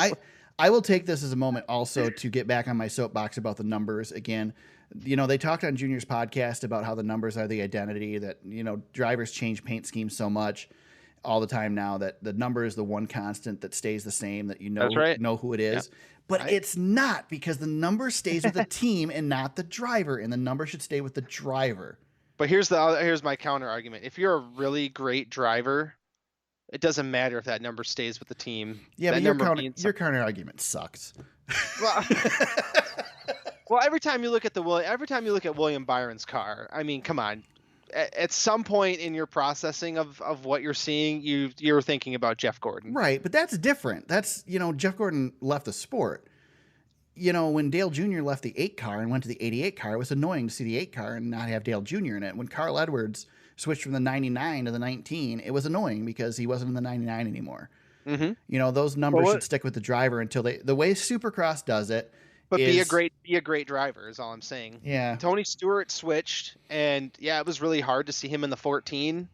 A: I will take this as a moment also to get back on my soapbox about the numbers again. You know, they talked on Junior's podcast about how the numbers are the identity, that, you know, drivers change paint schemes so much all the time now that the number is the one constant that stays the same, that you know, know who it is. Yep. But it's not, because the number stays with the team and not the driver, and the number should stay with the driver.
F: But here's my counter argument. If you're a really great driver, it doesn't matter if that number stays with the team.
A: Yeah, but your counter argument sucks.
F: Well, every time you look at William Byron's car, I mean, come on. At some point in your processing of what you're seeing, you're thinking about Jeff Gordon.
A: Right, but that's different. That's, you know, Jeff Gordon left the sport. You know, when Dale Jr. left the 8 car and went to the 88 car, it was annoying to see the 8 car and not have Dale Jr. in it. When Carl Edwards switched from the 99 to the 19, it was annoying because he wasn't in the 99 anymore. Mm-hmm. You know, those numbers should stick with the driver until the way Supercross does it.
F: But be a great driver is all I'm saying.
A: Yeah.
F: Tony Stewart switched, and it was really hard to see him in the 14.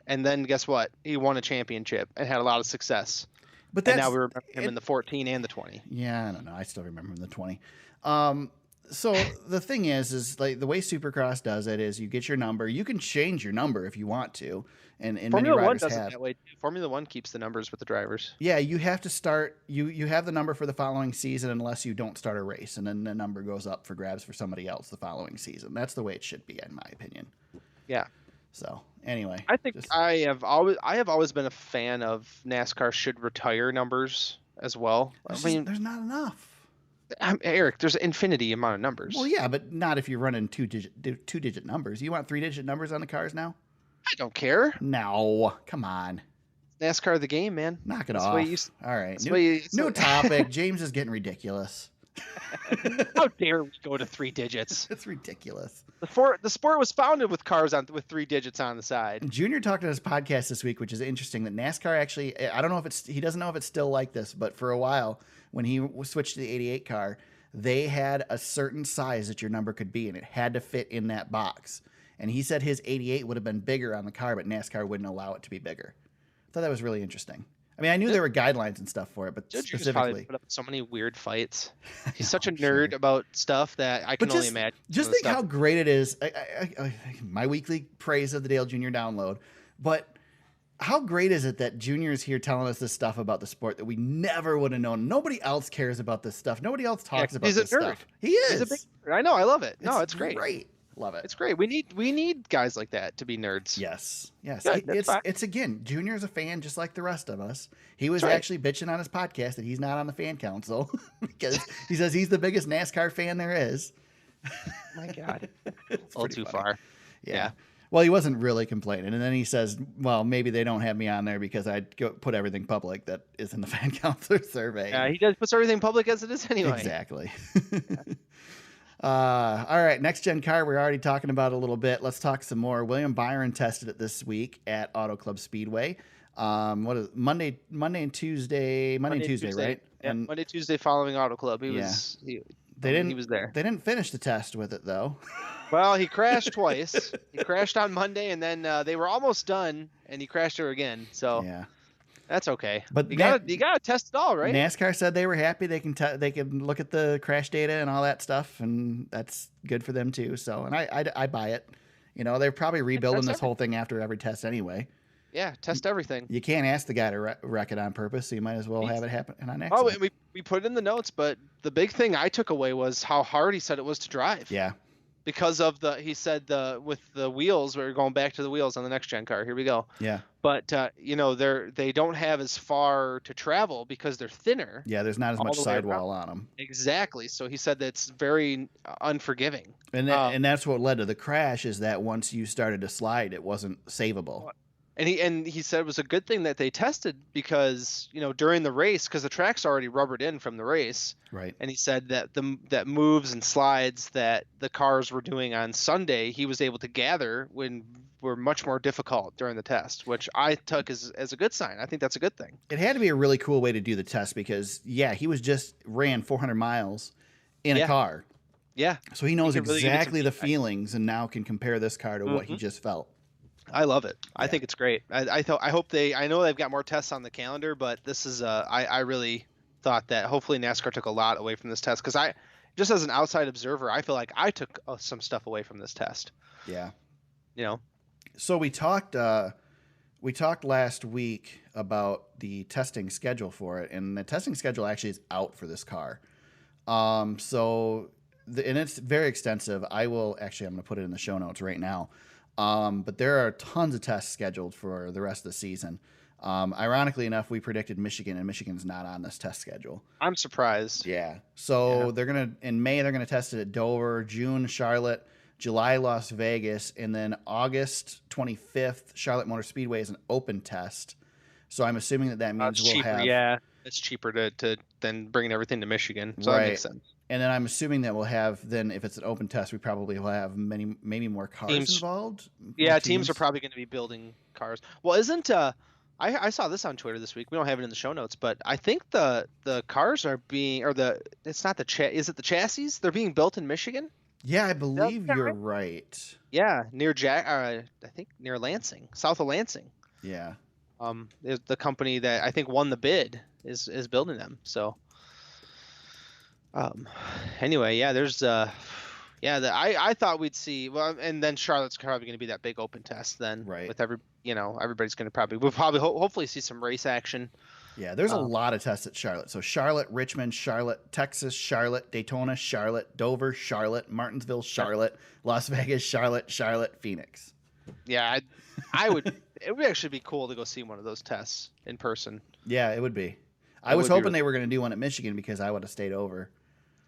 F: And then guess what? He won a championship and had a lot of success. But now we remember him in the 14 and the 20.
A: Yeah, I don't know. I still remember him in the 20. So the thing is like the way Supercross does it is you get your number. You can change your number if you want to. And
F: Formula One does it that way. Formula One keeps the numbers with the drivers.
A: Yeah, you have to start. You have the number for the following season unless you don't start a race, and then the number goes up for grabs for somebody else the following season. That's the way it should be, in my opinion.
F: Yeah.
A: So anyway,
F: I think I have always been a fan of NASCAR should retire numbers as well.
A: There's not enough.
F: Eric, there's an infinity amount of numbers.
A: Well, yeah, but not if you're running two digit numbers. You want 3-digit numbers on the cars now?
F: I don't care.
A: No, come on.
F: NASCAR the game, man.
A: Knock it off. All right, new topic. James is getting ridiculous.
F: How dare we go to 3 digits?
A: It's ridiculous.
F: The sport was founded with cars with 3 digits on the side.
A: Junior talked on his podcast this week, which is interesting, that NASCAR actually, I don't know if he doesn't know if it's still like this, but for a while when he switched to the 88 car, they had a certain size that your number could be, and it had to fit in that box. And he said his 88 would have been bigger on the car, but NASCAR wouldn't allow it to be bigger. I thought that was really interesting. I mean, I knew there were guidelines and stuff for it, but specifically,
F: put up so many weird fights. He's such a nerd about stuff that I can only imagine.
A: Just think how great it is. My weekly praise of the Dale Jr. download, but how great is it that Junior is here telling us this stuff about the sport that we never would have known? Nobody else cares about this stuff. Nobody else talks about this stuff. He is.
F: He's a big nerd. I know. I love it. It's great.
A: Love it.
F: It's great. We need guys like that to be nerds.
A: Yes.
F: Good,
A: it's again, Junior's a fan just like the rest of us. He was actually bitching on his podcast that he's not on the fan council because he says he's the biggest NASCAR fan there is.
F: My God. It's a little too far.
A: Yeah. Well, he wasn't really complaining, and then he says, "Well, maybe they don't have me on there because I put everything public that is in the fan counselor survey."
F: Yeah, he does puts everything public as it is anyway.
A: Exactly. All right, next gen car we're already talking about a little bit. Let's talk some more. William Byron tested it this week at Auto Club Speedway. What is it? Monday and Tuesday, Monday and Tuesday, right?
F: Yeah,
A: And
F: Monday, Tuesday following Auto Club. He was there.
A: They didn't finish the test with it though.
F: Well, he crashed twice. He crashed on Monday, and then they were almost done, and he crashed her again. So
A: Yeah.
F: that's okay.
A: But
F: you gotta test it all, right?
A: NASCAR said they were happy. They can look at the crash data and all that stuff, and that's good for them too. So, and I buy it. You know, they're probably rebuilding this whole thing after every test anyway.
F: Yeah, test everything.
A: You can't ask the guy to wreck it on purpose, so you might as well have it happen on accident.
F: Oh, and we put it in the notes, but the big thing I took away was how hard he said it was to drive.
A: Yeah.
F: Because of he said with the wheels, we're going back to the wheels on the next gen car. Here we go.
A: Yeah.
F: But they don't have as far to travel because they're thinner.
A: Yeah, there's not as much sidewall on them.
F: Exactly. So he said that's very unforgiving.
A: And and that's what led to the crash, is that once you started to slide, it wasn't savable.
F: And he said it was a good thing that they tested because, during the race, because the track's already rubbered in from the race.
A: Right.
F: And he said that that moves and slides that the cars were doing on Sunday, he was able to gather when were much more difficult during the test, which I took as a good sign. I think that's a good thing.
A: It had to be a really cool way to do the test because, he was just ran 400 miles in a car.
F: Yeah.
A: So he knows
F: really
A: exactly the feelings and now can compare this car to what he just felt.
F: I love it. I think it's great. I know they've got more tests on the calendar, but this is I really thought that hopefully NASCAR took a lot away from this test, because just as an outside observer, I feel like I took some stuff away from this test.
A: Yeah.
F: So
A: we talked last week about the testing schedule for it, and the testing schedule actually is out for this car. And it's very extensive. I'm going to put it in the show notes right now. But there are tons of tests scheduled for the rest of the season. Ironically enough, we predicted Michigan, and Michigan's not on this test schedule.
F: I'm surprised.
A: Yeah. So in May, they're going to test it at Dover, June, Charlotte, July, Las Vegas, and then August 25th, Charlotte Motor Speedway is an open test. So I'm assuming that means we'll have...
F: Yeah, it's cheaper to than bringing everything to Michigan. So that makes sense.
A: And then I'm assuming that we'll have, then if it's an open test, we probably will have maybe more cars involved.
F: Yeah, teams are probably going to be building cars. Well, isn't I saw this on Twitter this week. We don't have it in the show notes, but I think the cars are being, it's not is it the chassis? They're being built in Michigan?
A: Yeah, I believe you're right.
F: Yeah, near I think near Lansing, south of Lansing.
A: Yeah.
F: The company that I think won the bid is building them. So anyway, yeah, there's I thought we'd see, well, and then Charlotte's probably going to be that big open test then,
A: right? With
F: everybody's going to we'll probably hopefully see some race action.
A: Yeah, there's a lot of tests at Charlotte. So Charlotte, Richmond, Charlotte, Texas, Charlotte, Daytona, Charlotte, Dover, Charlotte, Martinsville, Charlotte, Las Vegas, Charlotte, Phoenix.
F: Yeah, it would actually be cool to go see one of those tests in person.
A: Yeah, it would be. I was hoping they were going to do one at Michigan because I would have stayed over.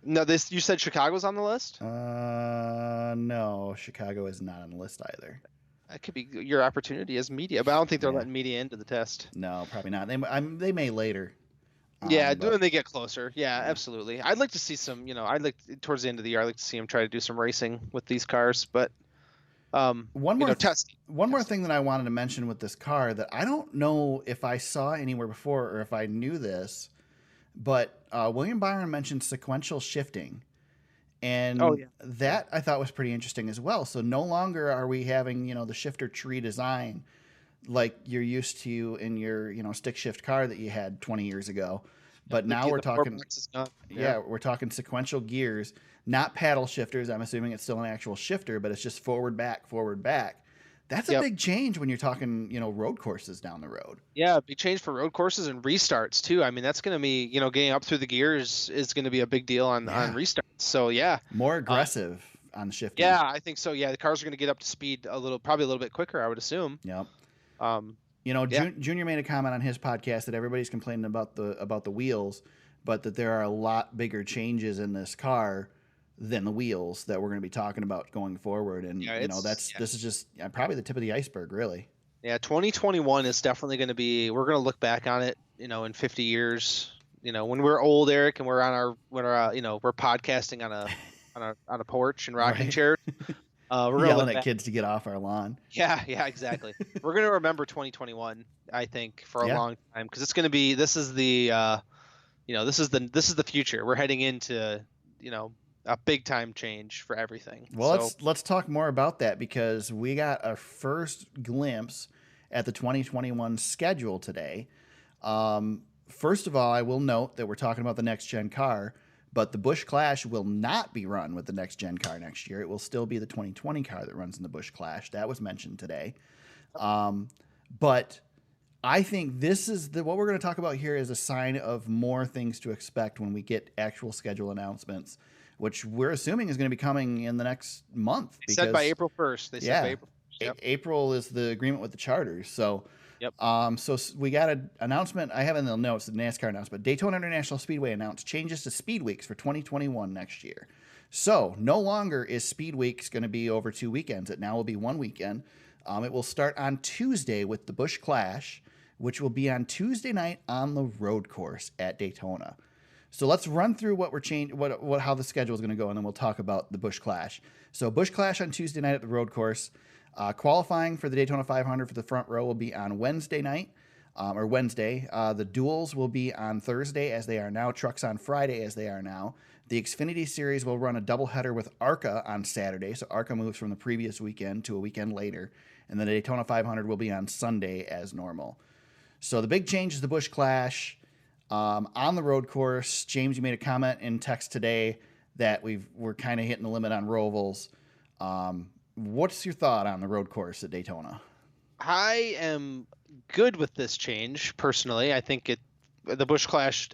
F: No, you said Chicago's on the list?
A: No, Chicago is not on the list either.
F: That could be your opportunity as media, but I don't think they're letting media into the test.
A: No, probably not. They may later.
F: When they get closer. Yeah, absolutely. I'd like to see some, towards the end of the year, I'd like to see them try to do some racing with these cars, but one more
A: thing that I wanted to mention with this car that I don't know if I saw anywhere before or if I knew this, but William Byron mentioned sequential shifting. And that I thought was pretty interesting as well. So no longer are we having, the shifter tree design like you're used to in your, stick shift car that you had 20 years ago. But now we're talking, we're talking sequential gears, not paddle shifters. I'm assuming it's still an actual shifter, but it's just forward, back. That's a big change when you're talking, road courses down the road.
F: Yeah, big change for road courses and restarts too. I mean, that's going to be, getting up through the gears is going to be a big deal on restarts. So yeah,
A: more aggressive on the shifting.
F: Yeah, I think so. Yeah, the cars are going to get up to speed probably a little bit quicker, I would assume.
A: Yep. Junior made a comment on his podcast that everybody's complaining about the wheels, but that there are a lot bigger changes in this car than the wheels that we're going to be talking about going forward. And
F: Yeah,
A: this is just probably the tip of the iceberg, really.
F: Yeah, 2021 is definitely going to be. We're going to look back on it, in 50 years. When we're old, Eric, and we're we're podcasting on a porch and rocking
A: Right.
F: chairs. We're gonna
A: Yelling
F: look
A: at
F: back.
A: kids to get off our lawn.
F: Yeah, exactly. We're gonna remember 2021, I think, for a
A: Yeah.
F: long time, because it's gonna be. This is the future. We're heading into a big time change for everything.
A: Well, let's talk more about that, because we got a first glimpse at the 2021 schedule today. First of all, I will note that we're talking about the next gen car, but the Busch Clash will not be run with the next gen car next year. It will still be the 2020 car that runs in the Busch Clash. That was mentioned today. But I think this is what we're going to talk about here is a sign of more things to expect when we get actual schedule announcements, which we're assuming is going to be coming in the next month.
F: They said by April 1st. They said by April 1st. Yep.
A: April is the agreement with the charters. So,
F: yep.
A: So we got an announcement. I have in the notes the NASCAR announcement. Daytona International Speedway announced changes to Speed Weeks for 2021 next year. So no longer is Speed Weeks going to be over 2 weekends. It now will be 1 weekend. It will start on Tuesday with the Busch Clash, which will be on Tuesday night on the road course at Daytona. So let's run through what we're changing, how the schedule is going to go, and then we'll talk about the Busch Clash. So Busch Clash on Tuesday night at the road course. Qualifying for the Daytona 500 for the front row will be on Wednesday night, or Wednesday. The duels will be on Thursday, as they are now. Trucks on Friday, as they are now. The Xfinity Series will run a doubleheader with ARCA on Saturday. So ARCA moves from the previous weekend to a weekend later. And then the Daytona 500 will be on Sunday as normal. So the big change is the Busch Clash. On the road course, James, you made a comment in text today that we're kind of hitting the limit on Rovals. What's your thought on the road course at Daytona?
F: I am good with this change personally. I think the Busch Clash,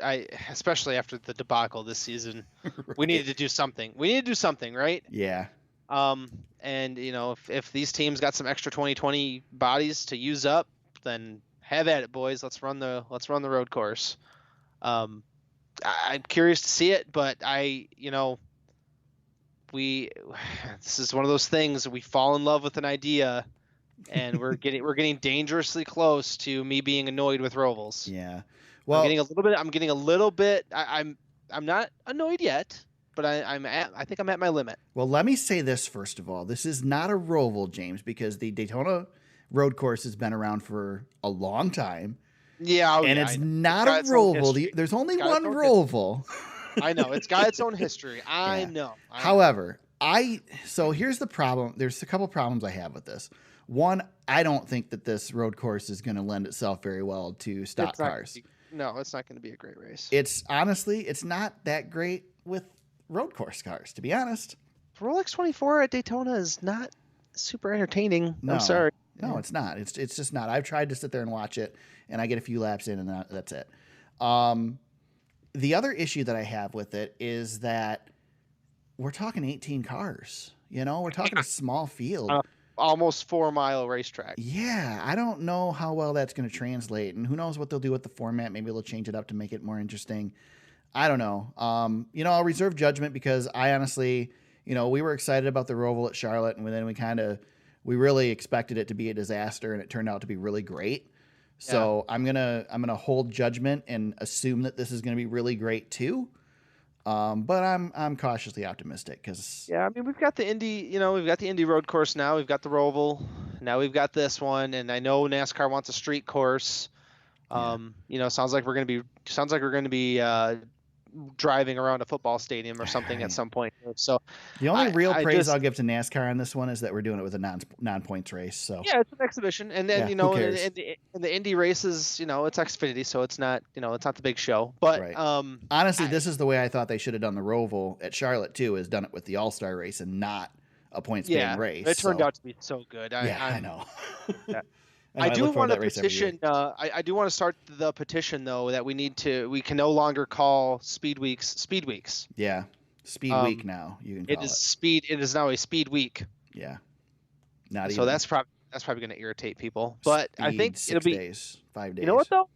F: especially after the debacle this season,
A: Right.
F: we needed to do something. We need to do something, right?
A: Yeah.
F: And if these teams got some extra 2020 bodies to use up, then have at it, boys. Let's run the road course. I'm curious to see it, but this is one of those things. We fall in love with an idea, and we're getting dangerously close to me being annoyed with Rovals.
A: Yeah. Well,
F: I'm getting a little bit. I'm not annoyed yet, but I think I'm at my limit.
A: Well, let me say this first of all. This is not a Roval, James, because the Daytona road course has been around for a long time. Yeah, it's not a Roval. There's only one Roval.
F: I know, it's got its own history. I know.
A: However, so here's the problem. There's a couple problems I have with this. One, I don't think that this road course is going to lend itself very well to stock cars.
F: No, it's not going to be a great race.
A: It's not that great with road course cars, to be honest.
F: Rolex 24 at Daytona is not super entertaining. No, I'm sorry.
A: No, it's not. It's just not. I've tried to sit there and watch it, and I get a few laps in, and that's it. The other issue that I have with it is that we're talking 18 cars. We're talking a small field.
F: Almost 4 mile racetrack.
A: Yeah, I don't know how well that's going to translate, and who knows what they'll do with the format. Maybe they'll change it up to make it more interesting. I don't know. I'll reserve judgment, because I honestly, we were excited about the Roval at Charlotte, and then we really expected it to be a disaster, and it turned out to be really great. So yeah. I'm gonna hold judgment and assume that this is gonna be really great too. But I'm cautiously optimistic, because
F: we've got the Indy, we've got the Indy road course now. We've got the Roval. Now we've got this one, and I know NASCAR wants a street course. Sounds like we're gonna be driving around a football stadium or something at some point. So
A: the only real praise I'll give to NASCAR on this one is that we're doing it with a non-points race. So
F: yeah, it's an exhibition, and then in the Indy races, it's Xfinity, so it's not it's not the big show. But
A: right. Honestly, this is the way I thought they should have done the Roval at Charlotte too, is done it with the All-Star race and not a points-paying race.
F: It turned out to be so good.
A: I know.
F: Yeah. I do want to petition. I do want to start the petition, though, that we can no longer call Speed Weeks Speed Weeks.
A: Yeah, Speed Week now. You can call it.
F: It is now a Speed Week.
A: Yeah.
F: That's probably going to irritate people. But I think it'll be
A: 5 days.
F: You know what though?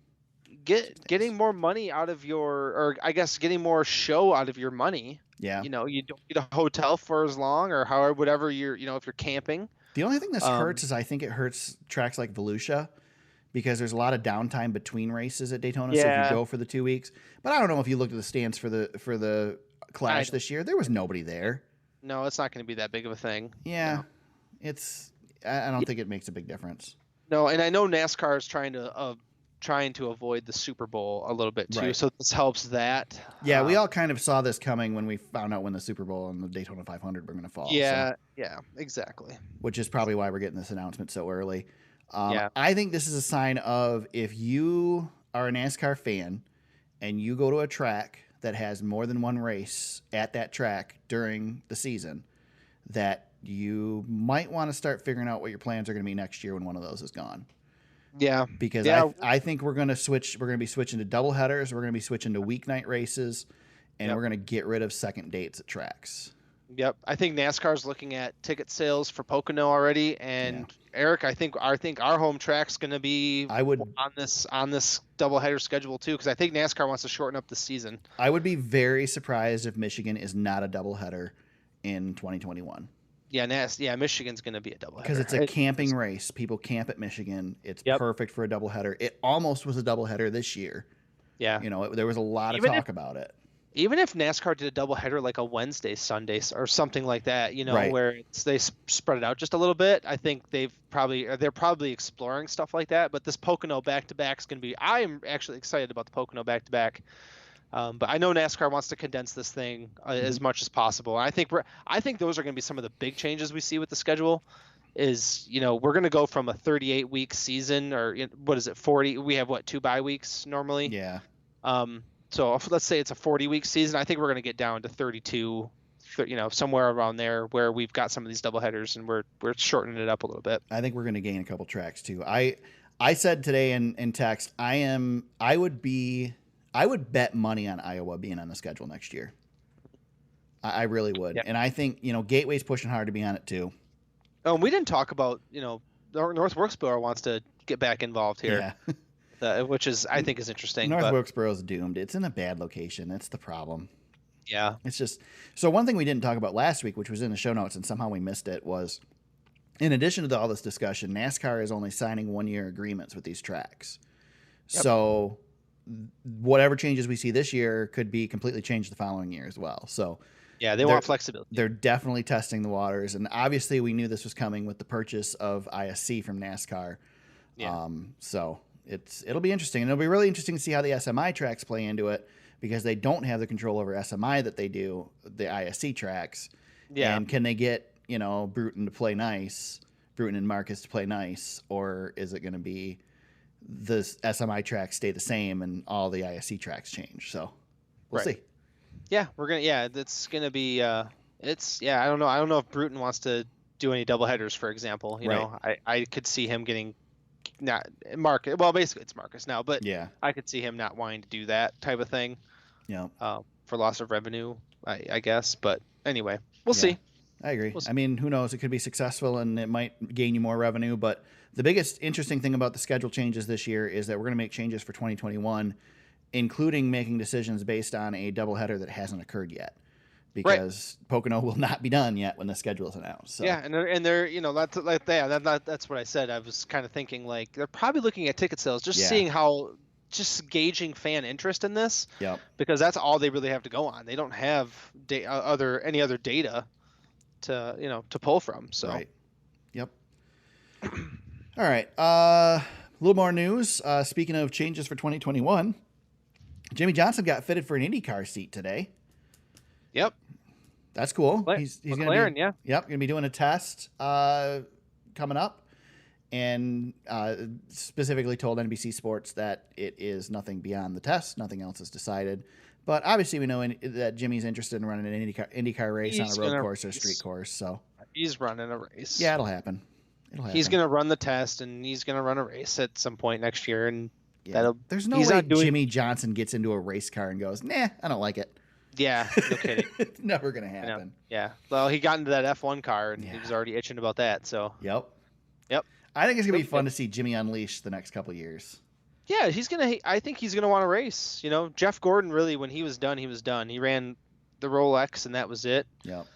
F: getting more money out of or I guess getting more show out of your money.
A: Yeah.
F: You know, you don't need a hotel for as long, or however, whatever if you're camping.
A: The only thing this hurts is I think it hurts tracks like Volusia because there's a lot of downtime between races at Daytona. So if you go for the 2 weeks, but I don't know if you looked at the stands for the Clash this year, there was nobody there.
F: No, it's not going to be that big of a thing.
A: Yeah, I don't think it makes a big difference.
F: No, and I know NASCAR is trying to avoid the Super Bowl a little bit too,
A: Right.
F: so this helps that.
A: Yeah, we all kind of saw this coming when we found out when the Super Bowl and the Daytona 500 were going to fall.
F: Yeah, exactly.
A: Which is probably why we're getting this announcement so early.
F: Yeah.
A: I think this is a sign of if you are a NASCAR fan and you go to a track that has more than one race at that track during the season, that you might want to start figuring out what your plans are going to be next year when one of those is gone.
F: Yeah.
A: Because I think we're going to switch. We're going to be switching to double headers. We're going to be switching to weeknight races, and we're going to get rid of second dates at tracks.
F: Yep. I think NASCAR's looking at ticket sales for Pocono already, and Eric, I think our home track's going to be on this doubleheader schedule too, because I think NASCAR wants to shorten up the season.
A: I would be very surprised if Michigan is not a doubleheader in 2021.
F: Yeah, Michigan's going to be a doubleheader
A: because it's a camping race. People camp at Michigan. It's perfect for a doubleheader. It almost was a doubleheader this year.
F: Yeah,
A: there was a lot of talk about it.
F: Even if NASCAR did a doubleheader like a Wednesday, Sunday, or something like that, where they spread it out just a little bit, I think they're probably exploring stuff like that. But this Pocono back-to-back is going to be. I am actually excited about the Pocono back-to-back. But I know NASCAR wants to condense this thing as much as possible. And I think those are going to be some of the big changes we see with the schedule. Is we're going to go from a 38-week season, or what is it, 40? We have 2 bye weeks normally.
A: Yeah.
F: So let's say it's a 40-week season. I think we're going to get down to 32, somewhere around there, where we've got some of these doubleheaders and we're shortening it up a little bit.
A: I think we're going to gain a couple tracks too. I said today in text, I would bet money on Iowa being on the schedule next year. I really would. Yep. And I think, Gateway's pushing hard to be on it too.
F: Oh, and we didn't talk about, North Wilkesboro wants to get back involved here. Yeah. Which I think is interesting.
A: North Wilkesboro's doomed. It's in a bad location. That's the problem.
F: Yeah.
A: It's just, so one thing we didn't talk about last week, which was in the show notes and somehow we missed it, was in addition to all this discussion, NASCAR is only signing 1-year agreements with these tracks. Yep. So whatever changes we see this year could be completely changed the following year as well. So
F: yeah, they want flexibility.
A: They're definitely testing the waters, and obviously we knew this was coming with the purchase of ISC from NASCAR. Yeah. So it'll be interesting, and it'll be really interesting to see how the SMI tracks play into it, because they don't have the control over SMI that they do the ISC tracks. Yeah. And can they get Bruton to play nice, Bruton and Marcus to play nice, or is it going to be the SMI tracks stay the same and all the ISC tracks change? So we'll see.
F: Yeah, it's going to be I don't know. I don't know if Bruton wants to do any doubleheaders, for example. I could see him getting not Marcus. Well, basically it's Marcus now, but yeah, I could see him not wanting to do that type of thing. Yeah. For loss of revenue, I guess. But anyway, we'll see.
A: I agree. I mean, who knows? It could be successful and it might gain you more revenue. But the biggest interesting thing about the schedule changes this year is that we're going to make changes for 2021, including making decisions based on a doubleheader that hasn't occurred yet, because Pocono will not be done yet when the schedule is announced. So.
F: Yeah, and they're that's what I said. I was kind of thinking like they're probably looking at ticket sales, seeing how, just gauging fan interest in this. Yeah. Because that's all they really have to go on. They don't have any other data to pull from. So.
A: Right. Yep. All right. A little more news. Speaking of changes for 2021, Jimmy Johnson got fitted for an IndyCar seat today.
F: Yep.
A: That's cool. He's
F: McLaren,
A: Yep, going to be doing a test coming up, and specifically told NBC Sports that it is nothing beyond the test. Nothing else is decided. But obviously we know that Jimmy's interested in running an IndyCar race on a road course or street course. So
F: he's running a race.
A: Yeah, it'll happen.
F: He's going to run the test, and he's going to run a race at some point next year. And
A: there's no way Jimmy Johnson gets into a race car and goes, nah, I don't like it.
F: Yeah, no kidding.
A: It's never going to happen.
F: Yeah. Well, he got into that F1 car, and he was already itching about that. So.
A: Yep. I think it's going to be fun to see Jimmy unleash the next couple of years.
F: Yeah, I think he's gonna want to race. You know, Jeff Gordon really, when he was done, he was done. He ran the Rolex and that was it.
A: Yep.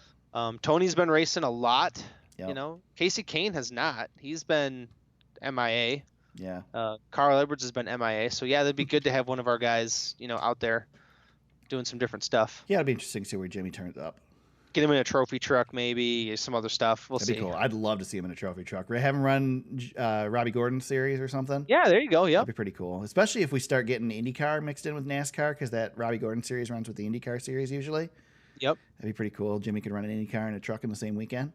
F: Tony's been racing a lot.
A: Yep.
F: You know, Casey Kane has not. He's been MIA.
A: Yeah.
F: Carl Edwards has been MIA. So yeah, that'd be good to have one of our guys, you know, out there doing some different stuff.
A: Yeah, it'd be interesting to see where Jimmy turns up.
F: Get him in a trophy truck, maybe some other stuff. We'll
A: That'd
F: see.
A: be cool. I'd love to see him in a trophy truck. Have him run Robbie Gordon series or something.
F: Yeah, there you go. Yep.
A: That'd be pretty cool, especially if we start getting IndyCar mixed in with NASCAR, because that Robbie Gordon series runs with the IndyCar series usually.
F: Yep.
A: That'd be pretty cool. Jimmy could run an IndyCar and a truck in the same weekend.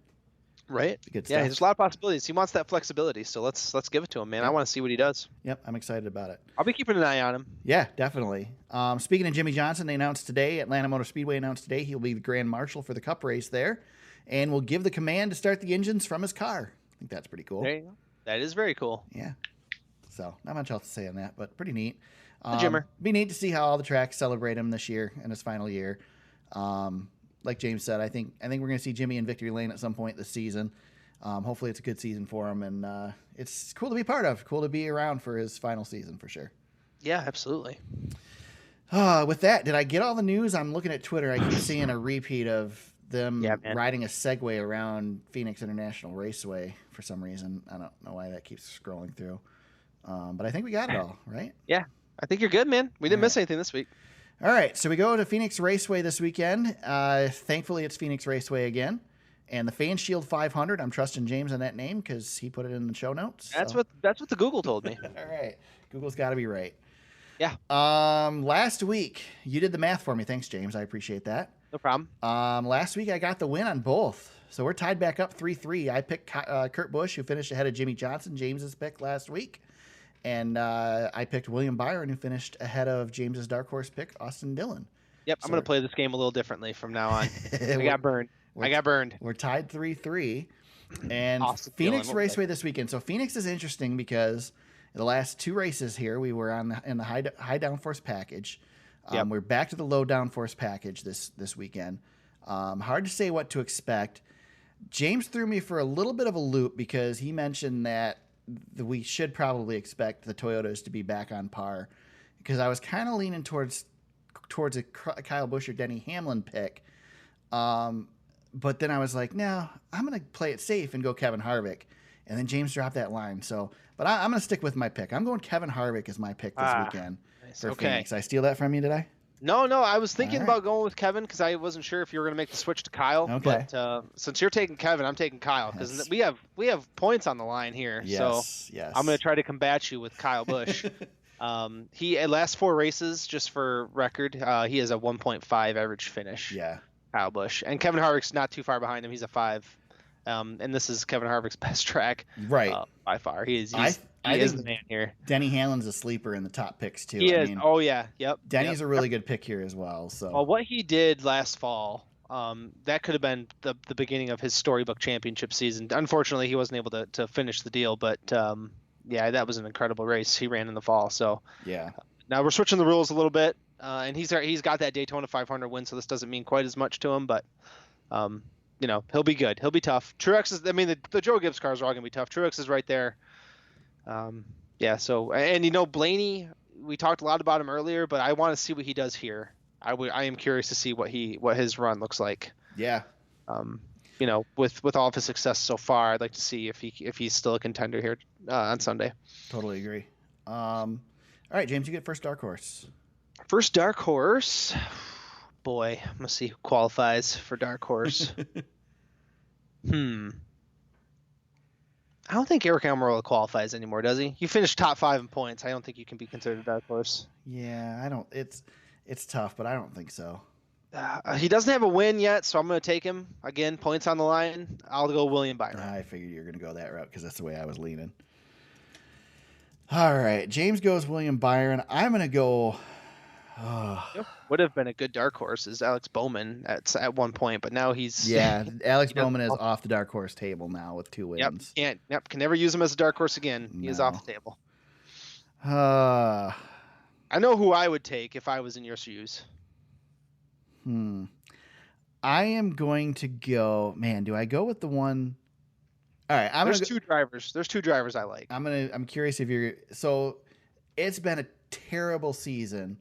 F: Right.
A: Good
F: Yeah,
A: stuff.
F: there's a lot of possibilities. He wants that flexibility, so let's give it to him, man.
A: Yep.
F: I want to see what he does.
A: Yep, I'm excited about it.
F: I'll be keeping an eye on him.
A: Yeah, definitely. Speaking of Jimmy Johnson, they announced today, Atlanta Motor Speedway announced today, he'll be the Grand Marshal for the Cup race there, and will give the command to start the engines from his car. I think that's pretty cool.
F: There you go. That is very cool.
A: Yeah. So, not much else to say on that, but pretty neat.
F: The Jimmer.
A: Be neat to see how all the tracks celebrate him this year in his final year. Like James said, I think we're going to see Jimmy in victory lane at some point this season. Hopefully it's a good season for him, and it's cool to be part of. Cool to be around for his final season for sure.
F: Yeah, absolutely.
A: With that, did I get all the news? I'm looking at Twitter. I keep seeing a repeat of them riding a Segway around Phoenix International Raceway for some reason. I don't know why that keeps scrolling through. But I think we got it all, right?
F: Yeah, I think you're good, man. We didn't miss anything this week.
A: All right, so we go to Phoenix Raceway this weekend. Thankfully, it's Phoenix Raceway again. And the Fan Shield 500, I'm trusting James on that name because he put it in the show notes.
F: That's what the Google told me.
A: All right. Google's got to be right.
F: Yeah.
A: Last week, you did the math for me. Thanks, James. I appreciate that.
F: No problem.
A: Last week, I got the win on both. So we're tied back up 3-3. I picked Kurt Busch, who finished ahead of Jimmy Johnson, James's pick last week. And I picked William Byron, who finished ahead of James's dark horse pick, Austin Dillon.
F: Yep,
A: So
F: I'm going to play this game a little differently from now on. I got burned.
A: We're tied 3-3. And
F: Austin
A: Phoenix
F: Dillon,
A: Raceway this weekend. So Phoenix is interesting because the last two races here, we were in the high downforce package.
F: Yep.
A: We're back to the low downforce package this weekend. Hard to say what to expect. James threw me for a little bit of a loop because he mentioned that we should probably expect the Toyotas to be back on par, because I was kind of leaning towards a Kyle Busch or Denny Hamlin pick. But then I was like, no, I'm going to play it safe and go Kevin Harvick. And then James dropped that line. But I'm going to stick with my pick. I'm going Kevin Harvick as my pick this weekend for Phoenix. Did I steal that from you, did I?
F: No, I was thinking about going with Kevin because I wasn't sure if you were going to make the switch to Kyle.
A: Okay.
F: But since you're taking Kevin, I'm taking Kyle because we have points on the line here.
A: Yes.
F: I'm going to try to combat you with Kyle Busch. He at last 4 races, just for record, he has a 1.5 average finish.
A: Yeah.
F: Kyle Busch, and Kevin Harvick's not too far behind him. He's a 5. And this is Kevin Harvick's best track,
A: right?
F: By far, he is the man here.
A: Denny Hamlin's a sleeper in the top picks too.
F: He is. Oh yeah, yep.
A: Denny's a really good pick here as well. So,
F: well, what he did last fall, that could have been the beginning of his storybook championship season. Unfortunately, he wasn't able to finish the deal, but yeah, that was an incredible race he ran in the fall. So
A: yeah.
F: Now we're switching the rules a little bit, and he's got that Daytona 500 win, so this doesn't mean quite as much to him, but. You know, he'll be good. He'll be tough. Truex is, I mean, the Joe Gibbs cars are all going to be tough. Truex is right there. Yeah, so, and, you know, Blaney, we talked a lot about him earlier, but I want to see what he does here. I am curious to see what his run looks like.
A: Yeah.
F: You know, with all of his success so far, I'd like to see if he's still a contender here on Sunday.
A: Totally agree. All right, James, you get first dark horse.
F: First dark horse. Boy, I'm gonna see who qualifies for dark horse. I don't think Eric Almirola qualifies anymore, does he? You finished top 5 in points. I don't think you can be considered a dark horse.
A: Yeah, I don't. It's tough, but I don't think so.
F: He doesn't have a win yet, so I'm gonna take him again. Points on the line. I'll go William Byron.
A: I figured you were gonna go that route because that's the way I was leaning. All right, James goes William Byron. I'm gonna go.
F: Would have been a good dark horse is Alex Bowman at one point, but now he's
A: Alex Bowman is off the dark horse table now with 2 wins.
F: Can never use him as a dark horse again. He is off the table. I know who I would take if I was in your shoes.
A: I am going to go. Man, do I go with the one? All right,
F: There's 2 drivers. There's 2 drivers I like.
A: I'm curious if you're so. it's been a terrible season,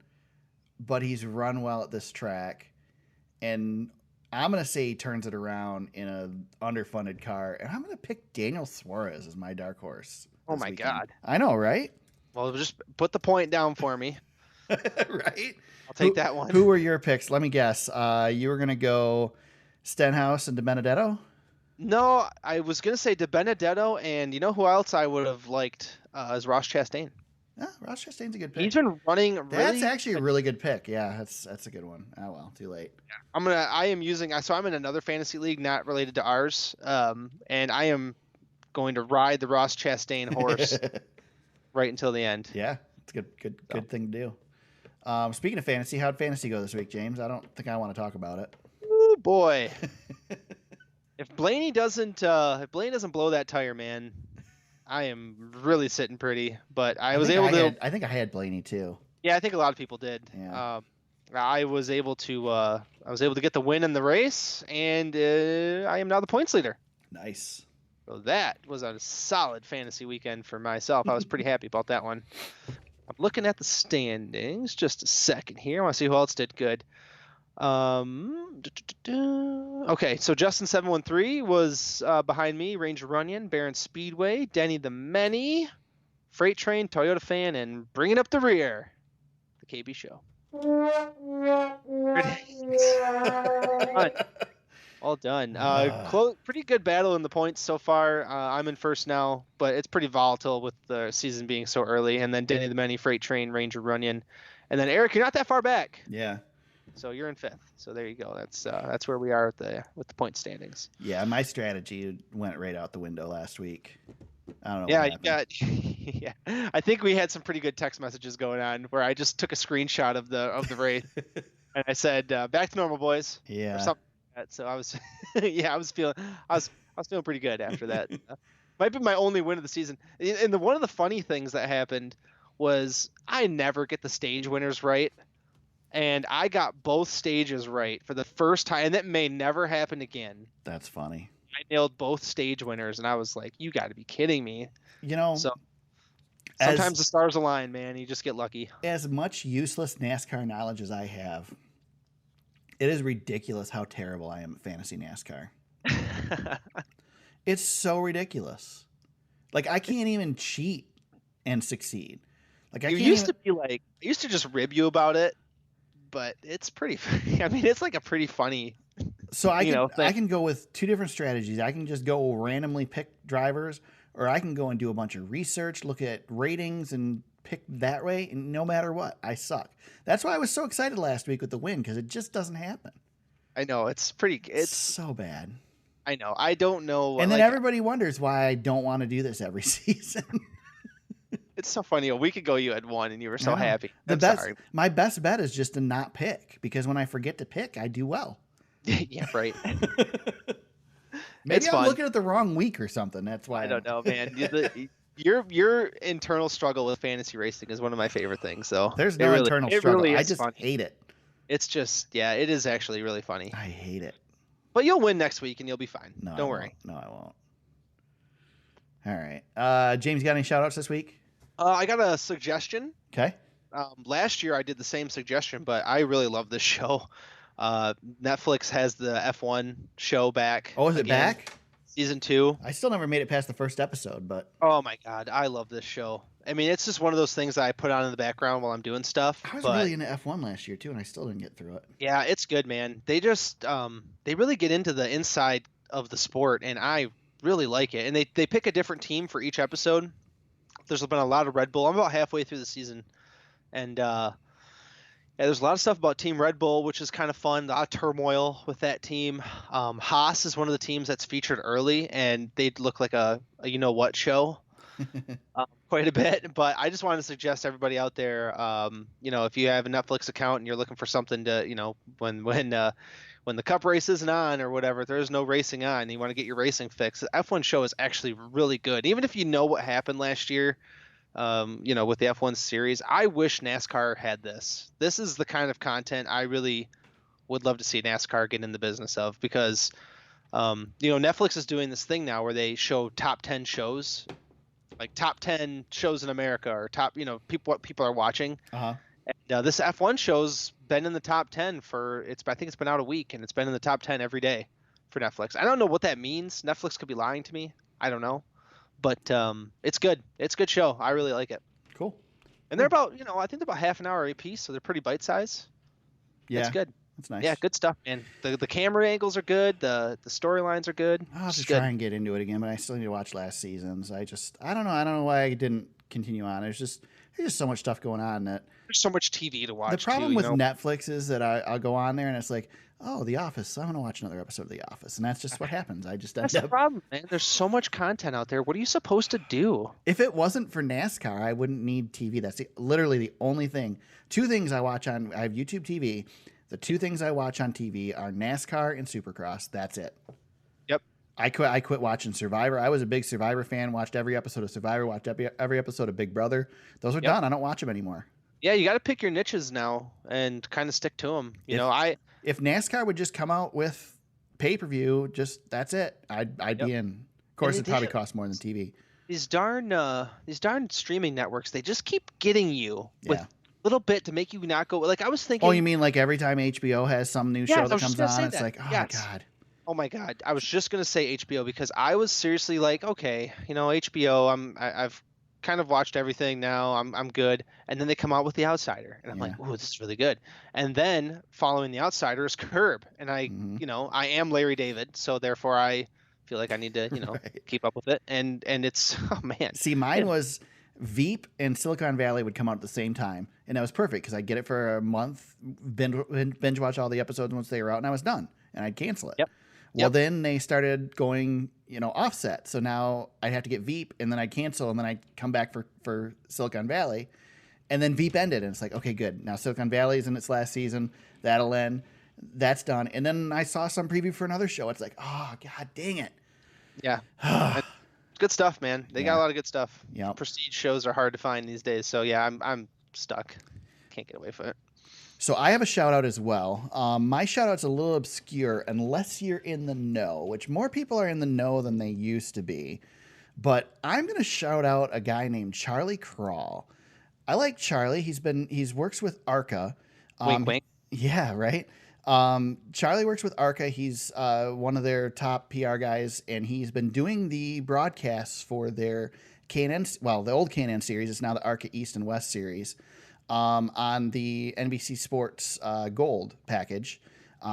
A: but he's run well at this track. And I'm going to say he turns it around in an underfunded car. And I'm going to pick Daniel Suarez as my dark horse.
F: Oh,
A: this
F: my
A: weekend.
F: God.
A: I know, right?
F: Well, just put the point down for me.
A: Right?
F: I'll take that one.
A: Who were your picks? Let me guess. You were going to go Stenhouse and DiBenedetto?
F: No, I was going to say DiBenedetto, and you know who else I would have liked is Ross Chastain.
A: Ross Chastain's a good pick.
F: He's been running really.
A: That's actually a really good pick. Yeah, that's a good one. Oh well, too late.
F: I'm in another fantasy league not related to ours, and I am going to ride the Ross Chastain horse right until the end.
A: Yeah, it's a good thing to do. Speaking of fantasy, how'd fantasy go this week, James? I don't think I want to talk about it.
F: Oh boy. If Blaney doesn't blow that tire, man, I am really sitting pretty. But I think
A: I had Blaney too.
F: Yeah, I think a lot of people did.
A: Yeah.
F: I was able to get the win in the race, and I am now the points leader.
A: Nice.
F: So that was a solid fantasy weekend for myself. I was pretty happy about that one. I'm looking at the standings. Just a second here. I want to see who else did good. Okay, so Justin 713 was behind me. Ranger Runyon, Barron Speedway, Denny the Many, Freight Train, Toyota Fan, and bringing up the rear, the KB Show. All done. Pretty good battle in the points so far. I'm in first now, but it's pretty volatile with the season being so early. And then Denny the Many, Freight Train, Ranger Runyon, and then Eric, you're not that far back.
A: Yeah.
F: So you're in fifth. So there you go. That's where we are with the point standings.
A: Yeah, my strategy went right out the window last week. I don't know.
F: Yeah, you got. Yeah, I think we had some pretty good text messages going on where I just took a screenshot of the race and I said, "Back to normal, boys."
A: Yeah.
F: Or something like that. So I was, I was feeling pretty good after that. Might be my only win of the season. And one of the funny things that happened was I never get the stage winners right. And I got both stages right for the first time, and that may never happen again.
A: That's funny.
F: I nailed both stage winners, and I was like, you got to be kidding me.
A: You know,
F: so sometimes the stars align, man. You just get lucky.
A: As much useless NASCAR knowledge as I have, it is ridiculous how terrible I am at fantasy NASCAR. It's so ridiculous. Like, I can't even cheat and succeed. Like, I used
F: to just rib you about it. But it's pretty. I mean, it's like a pretty funny.
A: So I can go with two different strategies. I can just go randomly pick drivers, or I can go and do a bunch of research, look at ratings, and pick that way. And no matter what, I suck. That's why I was so excited last week with the win, because it just doesn't happen.
F: I know it's
A: so bad.
F: I know. I don't know.
A: And then everybody wonders why I don't want to do this every season.
F: It's so funny. A week ago you had won and you were so happy.
A: Sorry. My best bet is just to not pick, because when I forget to pick, I do well.
F: Yeah, right.
A: Maybe I'm looking at the wrong week or something. That's why
F: I don't know, man. Your internal struggle with fantasy racing is one of my favorite things. So
A: there's no internal struggle. I just hate it.
F: It's just, it is actually really funny.
A: I hate it.
F: But you'll win next week and you'll be fine.
A: No,
F: don't worry.
A: No, I won't. All right. James, got any shout outs this week?
F: I got a suggestion.
A: Okay.
F: Last year I did the same suggestion, but I really love this show. Netflix has the F1 show back.
A: Oh, is it back?
F: Season 2.
A: I still never made it past the first episode, but.
F: Oh my God, I love this show. I mean, it's just one of those things that I put on in the background while I'm doing stuff.
A: I was really into F1 last year too, and I still didn't get through it.
F: Yeah, it's good, man. They just they really get into the inside of the sport, and I really like it. And they pick a different team for each episode. There's been a lot of Red Bull. I'm about halfway through the season, and there's a lot of stuff about Team Red Bull, which is kind of fun. A lot of turmoil with that team. Haas is one of the teams that's featured early, and they look like a you know what show quite a bit. But I just wanted to suggest everybody out there, if you have a Netflix account and you're looking for something to, when the Cup race isn't on or whatever, there's no racing on, and you want to get your racing fix. The F1 show is actually really good. Even if you know what happened last year, with the F1 series, I wish NASCAR had this. This is the kind of content I really would love to see NASCAR get in the business of, because, Netflix is doing this thing now where they show top 10 shows like top 10 shows in America or top, what people are watching.
A: Uh-huh.
F: And this F1 show's been in the top 10 I think it's been out a week, and it's been in the top 10 every day for Netflix. I don't know what that means. Netflix could be lying to me. I don't know. But it's good. It's a good show. I really like it.
A: Cool.
F: And they're about, I think they're about half an hour a piece, so they're pretty bite size.
A: Yeah.
F: It's good.
A: That's nice.
F: Yeah, good stuff, man. The camera angles are good. The storylines are good.
A: I'll have to
F: It's
A: try
F: good.
A: and get into it again, but I still need to watch last season's. I don't know. I don't know why I didn't continue on. There's just so much stuff going on that
F: There's so much TV to watch.
A: the problem
F: too,
A: with Netflix is that I'll go on there and it's like, oh, The Office. So I'm going to watch another episode of The Office. And that's just what happens. I just
F: That's
A: end
F: the
A: up.
F: problem, man. There's so much content out there. What are you supposed to do?
A: If it wasn't for NASCAR, I wouldn't need TV. That's literally the only thing. Two things I watch on. I have YouTube TV. The two things I watch on TV are NASCAR and Supercross. That's it.
F: Yep.
A: I quit watching Survivor. I was a big Survivor fan. Watched every episode of Survivor. Watched every episode of Big Brother. Those are done. I don't watch them anymore.
F: Yeah, you got to pick your niches now and kind of stick to them.
A: If NASCAR would just come out with pay-per-view, just that's it. I'd be in. Of course, it probably costs more than TV.
F: These darn streaming networks, they just keep getting you with a little bit to make you not go. Like I was thinking.
A: Oh, you mean like every time HBO has some new show that comes on, it's like, oh God.
F: Oh my God! I was just gonna say HBO because I was seriously like, okay, HBO. I've kind of watched everything now. I'm good. And then they come out with The Outsider, and I'm like, oh, this is really good. And then following The Outsider is Curb, and I am Larry David, so therefore I feel like I need to keep up with it. And it's man.
A: See, mine was Veep and Silicon Valley would come out at the same time, and that was perfect because I'd get it for a month, binge watch all the episodes once they were out, and I was done, and I'd cancel it.
F: Yep.
A: Well, then they started going, offset. So now I'd have to get Veep, and then I'd cancel, and then I'd come back for Silicon Valley, and then Veep ended, and it's like, okay, good. Now Silicon Valley's in its last season. That'll end. That's done. And then I saw some preview for another show. It's like, oh, God dang it.
F: Yeah. Good stuff, man. They got a lot of good stuff.
A: Yep.
F: Prestige shows are hard to find these days. So yeah, I'm stuck. Can't get away from it.
A: So I have a shout out as well. My shout out's a little obscure unless you're in the know, which more people are in the know than they used to be. But I'm going to shout out a guy named Charlie Crawl. I like Charlie. He's works with ARCA.
F: Wink, wink.
A: Yeah, right. Charlie works with ARCA. He's one of their top PR guys, and he's been doing the broadcasts for their the old K&N series. It's now the ARCA East and West series. On the NBC Sports Gold package.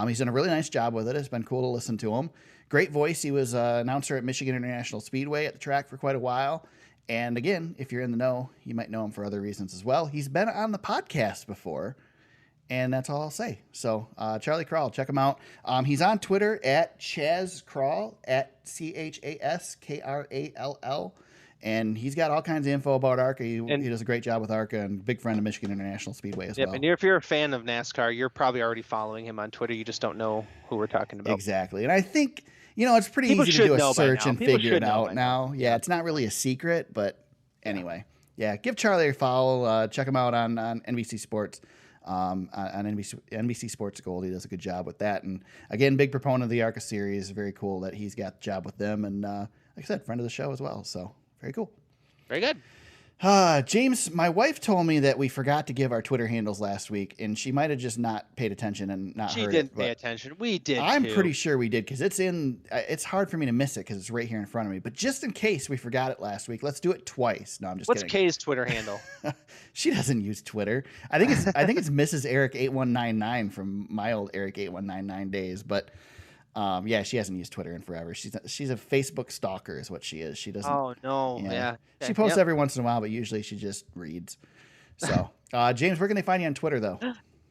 A: He's done a really nice job with it. It's been cool to listen to him. Great voice. He was an announcer at Michigan International Speedway at the track for quite a while. And again, if you're in the know, you might know him for other reasons as well. He's been on the podcast before, and that's all I'll say. So Charlie Crawl, check him out. He's on Twitter at Chaz Crawl, at ChasKrall. And he's got all kinds of info about ARCA. He does a great job with ARCA, and big friend of Michigan International Speedway as well.
F: And if you're a fan of NASCAR, you're probably already following him on Twitter. You just don't know who we're talking about.
A: Exactly. And I think, it's pretty easy to do a search and figure it out now. Yeah, it's not really a secret, but anyway. Yeah, give Charlie a follow. Check him out on NBC Sports. On NBC Sports Gold. He does a good job with that. And again, big proponent of the ARCA series. Very cool that he's got the job with them. And like I said, friend of the show as well. So very cool.
F: Very good.
A: James, my wife told me that we forgot to give our Twitter handles last week, and she might have just not paid attention and not heard it.
F: She didn't pay attention. We did.
A: I'm pretty sure we did because it's hard for me to miss it because it's right here in front of me. But just in case we forgot it last week, let's do it twice. No, I'm just kidding.
F: What's Kay's Twitter handle?
A: She doesn't use Twitter. I think it's Mrs. Eric 8199 from my old Eric 8199 days. But yeah, she hasn't used Twitter in forever. She's a Facebook stalker, is what she is. She doesn't.
F: Oh no, yeah.
A: She posts every once in a while, but usually she just reads. So, James, where can they find you on Twitter, though?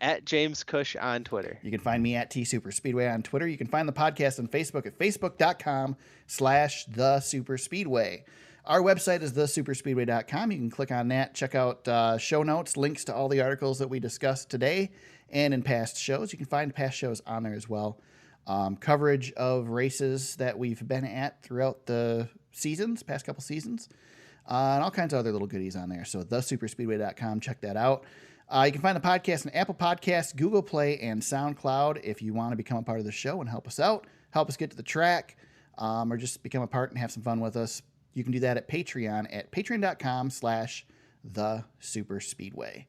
F: At James Cush on Twitter.
A: You can find me at TSuperspeedway on Twitter. You can find the podcast on Facebook at facebook.com/thesuperspeedway. Our website is thesuperspeedway.com. You can click on that, check out show notes, links to all the articles that we discussed today and in past shows. You can find past shows on there as well. Coverage of races that we've been at throughout the past couple seasons, and all kinds of other little goodies on there. So thesuperspeedway.com, check that out. You can find the podcast on Apple Podcasts, Google Play, and SoundCloud if you want to become a part of the show and help us out, help us get to the track, or just become a part and have some fun with us. you can do that at Patreon at patreon.com/thesuperspeedway.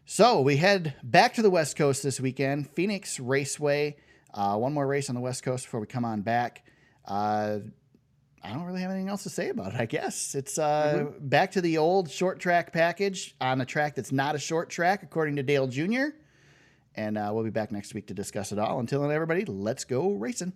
A: So we head back to the West Coast this weekend, Phoenix Raceway. One more race on the West Coast before we come on back. I don't really have anything else to say about it, I guess. It's back to the old short track package on a track that's not a short track, according to Dale Jr. And we'll be back next week to discuss it all. Until then, everybody, let's go racing.